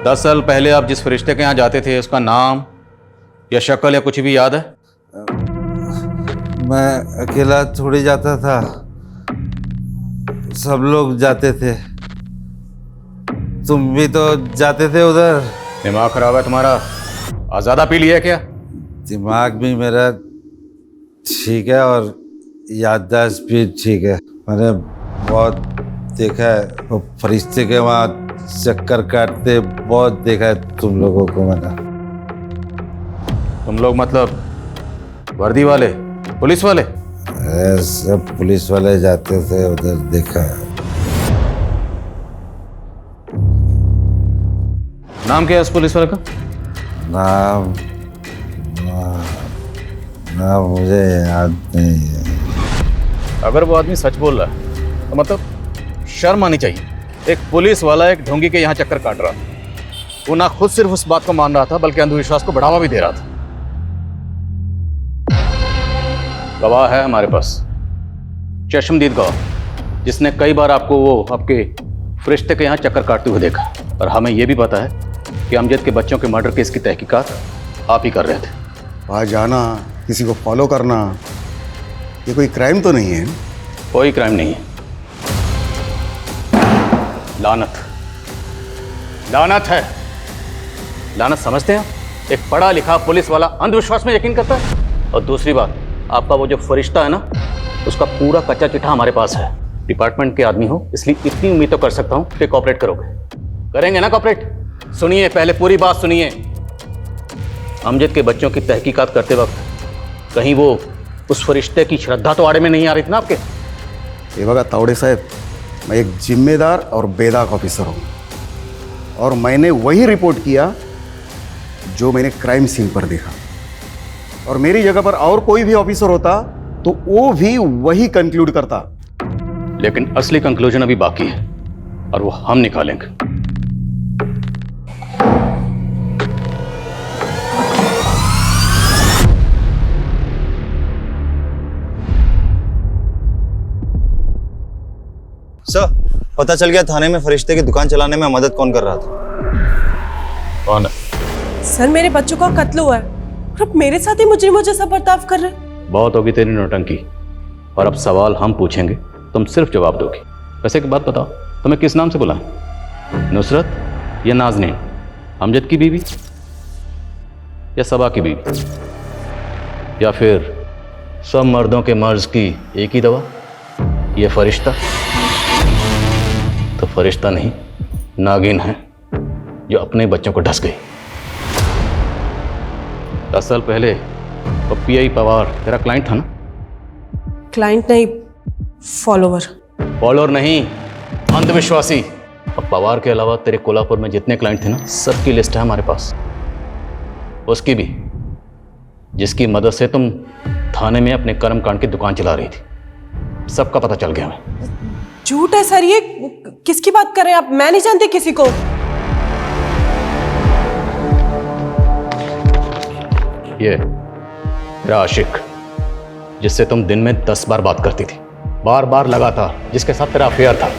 10 साल पहले आप जिस फरिश्ते के यहाँ जाते थे उसका नाम या शक्ल या कुछ भी याद है? मैं अकेला थोड़ी जाता था, सब लोग जाते थे। तुम भी तो जाते थे उधर। दिमाग खराब है तुम्हारा? आज़ादा पी लिया है क्या? दिमाग भी मेरा ठीक है और याददाश्त भी ठीक है। मैंने बहुत देखा है वो फरिश्ते के वहाँ चक्कर काटते, बहुत देखा है तुम लोगों को मैंने। तुम लोग मतलब वर्दी वाले, पुलिस वाले? सब पुलिस वाले जाते थे उधर, देखा है। नाम क्या है उस पुलिस वाले का? नाम मुझे याद नहीं है। अगर वो आदमी सच बोल रहा है तो मतलब शर्म आनी चाहिए। एक पुलिस वाला एक ढोंगी के यहाँ चक्कर काट रहा था। वो ना खुद सिर्फ उस बात को मान रहा था बल्कि अंधविश्वास को बढ़ावा भी दे रहा था। गवाह है हमारे पास, चश्मदीद गवाह, जिसने कई बार आपको वो आपके फरिश्ते के यहाँ चक्कर काटते हुए देखा। और हमें यह भी पता है कि अमजद के बच्चों के मर्डर केस की तहकीकात आप ही कर रहे थे। वहाँ जाना, किसी को फॉलो करना, ये कोई क्राइम तो नहीं है? कोई क्राइम नहीं है। लानत, लानत है। लानत समझते हैं? एक पढ़ा लिखा पुलिस वाला अंधविश्वास में यकीन करता है। और दूसरी बात, आपका वो जो फरिश्ता है ना, उसका पूरा कच्चा चिट्ठा हमारे पास है। डिपार्टमेंट के आदमी हो इसलिए इतनी उम्मीद तो कर सकता हूं कि कोऑपरेट करोगे। करेंगे ना कोऑपरेट? सुनिए, पहले पूरी बात सुनिए। अमजद के बच्चों की तहकीकात करते वक्त कहीं वो उस फरिश्ते की श्रद्धा तो आड़े में नहीं आ रही थी ना आपके? ये बघा तावड़े साहब, मैं एक जिम्मेदार और बेदाग ऑफिसर हूँ और मैंने वही रिपोर्ट किया जो मैंने क्राइम सीन पर देखा। और मेरी जगह पर और कोई भी ऑफिसर होता तो वो भी वही कंक्लूड करता। लेकिन असली कंक्लूजन अभी बाकी है और वो हम निकालेंगे। सर, पता चल गया थाने में फरिश्ते की दुकान चलाने में मदद कौन कर रहा था। कौन है? सर, मेरे बच्चों का कत्ल हुआ है और अब मेरे साथ ही मुजरिमों जैसा बर्ताव कर रहे हैं। बहुत होगी तेरी नौटंकी, और अब सवाल हम पूछेंगे, तुम सिर्फ जवाब दोगी। वैसे एक बात बताओ, तुम्हें किस नाम से बुलाएं? नुसरत या नाज़नीन? अमजद की बीवी या सबा की बीवी? या फिर सब मर्दों के मर्ज की एक ही दवा, ये फरिश्ता? तो फरिश्ता नहीं, नागिन है जो अपने बच्चों को ढस गई। 10 साल पहले तो पीआई पवार तेरा क्लाइंट था ना? क्लाइंट नहीं, फॉलोवर। फॉलोअर नहीं, अंधविश्वासी। अब पवार के अलावा तेरे कोल्हापुर में जितने क्लाइंट थे ना, सबकी लिस्ट है हमारे पास। उसकी भी, जिसकी मदद से तुम थाने में अपने कर्म कांड की दुकान चला रही थी। सबका पता चल गया हमें। झूठ है सर, ये किसकी बात कर रहे हैं आप? मैं नहीं जानती किसी को। ये तेरा आशिक, जिससे तुम दिन में 10 बार बात करती थी, बार बार लगातार, जिसके साथ तेरा अफेयर था।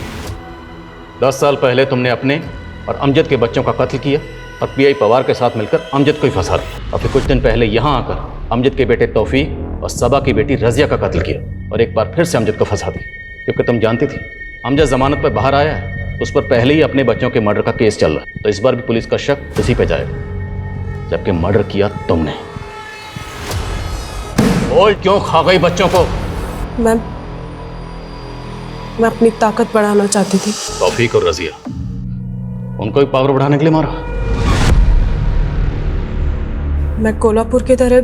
10 साल पहले तुमने अपने और अमजद के बच्चों का कत्ल किया और पीआई पवार के साथ मिलकर अमजद को ही फंसा दिया। और फिर कुछ दिन पहले यहाँ आकर अमजद के बेटे तौफीक और सबा की बेटी रजिया का कत्ल किया और एक बार फिर से अमजद को फंसा दिया। क्योंकि तुम जानती थी अमजद जमानत पर बाहर आया है, उस पर पहले ही अपने बच्चों के मर्डर का केस चल रहा है, तो इस बार भी पुलिस का शक उसी पे जाएगा, जबकि मर्डर किया तुमने। बोल, क्यों खा गई बच्चों को? मैं अपनी ताकत बढ़ाना चाहती थी। तौफीक और रजिया, उनको भी पावर बढ़ाने के लिए मारा? मैं कोल्हापुर की तरह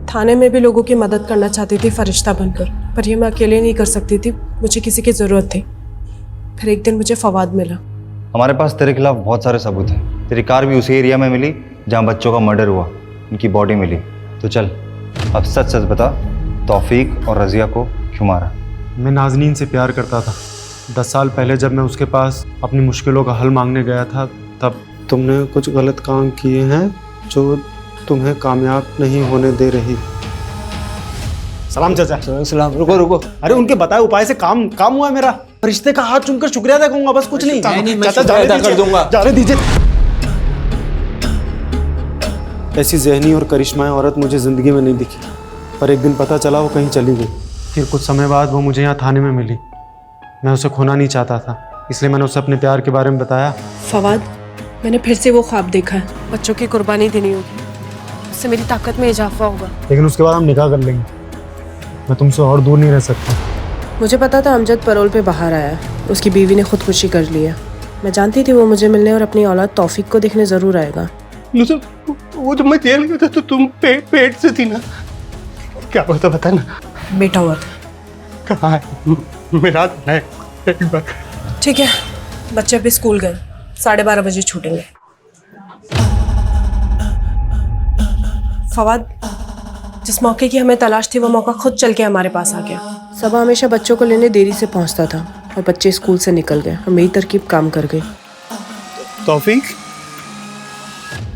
थाने में भी लोगों की मदद करना चाहती थी फरिश्ता बनकर, पर ये मैं अकेले नहीं कर सकती थी, मुझे किसी की ज़रूरत थी। फिर एक दिन मुझे फवाद मिला। हमारे पास तेरे खिलाफ बहुत सारे सबूत हैं। तेरी कार भी उसी एरिया में मिली जहाँ बच्चों का मर्डर हुआ, उनकी बॉडी मिली। तो चल अब सच सच बता, तौफीक और रजिया को क्यों मारा? मैं नाज़नीन से प्यार करता था। 10 साल पहले जब मैं उसके पास अपनी मुश्किलों का हल मांगने गया था, तब तुमने कुछ गलत काम किए हैं जो तुम्हें कामयाब नहीं होने दे रही। सलाम चाचा। सलाम। रुको रुको। अरे उनके बताए उपाय से काम हुआ है मेरा। रिश्ते का हाथ चूमकर शुक्रिया अदा करूंगा, बस कुछ नहीं। चाचा जाने कर दूंगा। जाने दीजिए। ऐसी जहनी और करिश्माई औरत मुझे जिंदगी में नहीं दिखी, पर एक दिन पता चला वो कहीं चली गई। फिर कुछ समय बाद वो मुझे यहाँ थाने में मिली। मैं उसे खोना नहीं चाहता था, इसलिए मैंने उसे अपने प्यार के बारे में बताया। फवाद, मैंने फिर से वो ख्वाब देखा है, बच्चों की कुर्बानी देनी होगी, उससे मेरी ताकत में इजाफा होगा। लेकिन उसके बाद हम निकाह कर लेंगे। मैं तुमसे और दूर नहीं रह सकता। मुझे पता था अमजद पैरोल पे बाहर आया है, उसकी बीवी ने खुदकुशी कर ली है। मैं जानती थी वो मुझे मिलने और अपनी औलाद तौफीक को देखने जरूर आएगा। वो जब मैं जेल गया था तो तुम पेट से थी ना? क्या हुआ था बता ना। बेटा हुआ था। कहाँ है? मेरा है एक बार। ठीक है, बच्चे अभी स्कूल गए, 12:30 बजे छूटेंगे। फवाद, जिस मौके की हमें तलाश थी वो मौका खुद चल के हमारे पास आ गया। सबा हमेशा बच्चों को लेने देरी से पहुंचता था और बच्चे स्कूल से निकल गए और मेरी तरकीब काम कर गई।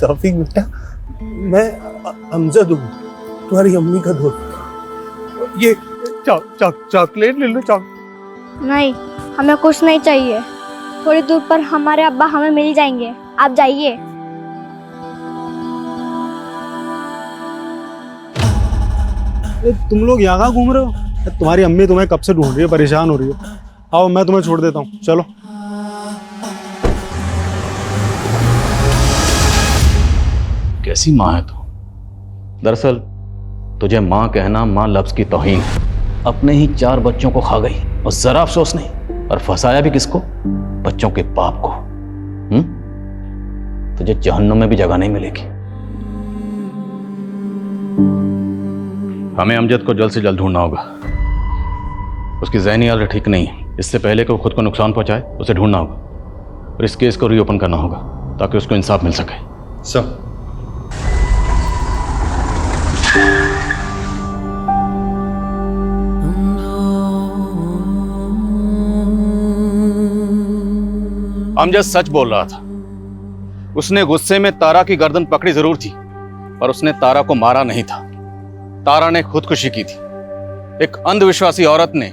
तौफीक बेटा, मैं अमजद हूँ, तुम्हारी अम्मी का दोस्त। ये चॉकलेट ले लो। नहीं, हमें कुछ नहीं चाहिए। थोड़ी दूर पर हमारे अब्बा हमें मिल जाएंगे, आप जाइए। तुम लोग यहाँ घूम रहे हो? तुम्हारी अम्मी तुम्हें कब से ढूंढ रही है, परेशान हो रही है। आओ मैं तुम्हें छोड़ देता हूँ, चलो। कैसी माँ है तू? दरअसल तुझे माँ कहना माँ लफ्ज की तौहीन है। अपने ही 4 बच्चों को खा गई और जरा अफसोस नहीं, और फंसाया भी किसको? बच्चों के बाप को। तुझे जहन्नुम में भी जगह नहीं मिलेगी। हमें अमजद को जल्द से जल्द ढूंढना होगा। उसकी ज़हनी हालत ठीक नहीं है। इससे पहले कि वो खुद को नुकसान पहुंचाए, उसे ढूंढना होगा और इस केस को रीओपन करना होगा ताकि उसको इंसाफ मिल सके। सर, अमजद सच बोल रहा था। उसने गुस्से में तारा की गर्दन पकड़ी जरूर थी, पर उसने तारा को मारा नहीं था। तारा ने खुदकुशी की थी। एक अंधविश्वासी औरत ने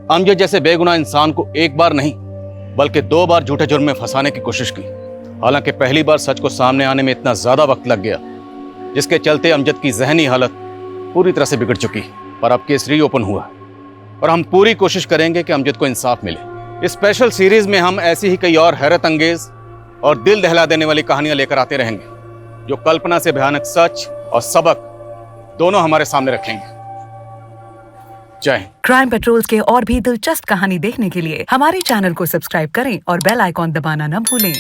अमजद जैसे बेगुनाह इंसान को एक बार नहीं बल्कि 2 बार झूठे जुर्म में फंसाने की कोशिश की। हालांकि पहली बार सच को सामने आने में इतना ज्यादा वक्त लग गया जिसके चलते अमजद की जहनी हालत पूरी तरह से बिगड़ चुकी। पर अब केस रीओपन हुआ और हम पूरी कोशिश करेंगे कि अमजद को इंसाफ मिले। इस स्पेशल सीरीज में हम ऐसी ही कई और हैरत अंगेज और दिल दहला देने वाली कहानियां लेकर आते रहेंगे, जो कल्पना से भयानक सच और सबक दोनों हमारे सामने रखेंगे। जय हिंद। क्राइम पेट्रोल्स के और भी दिलचस्प कहानी देखने के लिए हमारे चैनल को सब्सक्राइब करें और बेल आइकॉन दबाना न भूलें।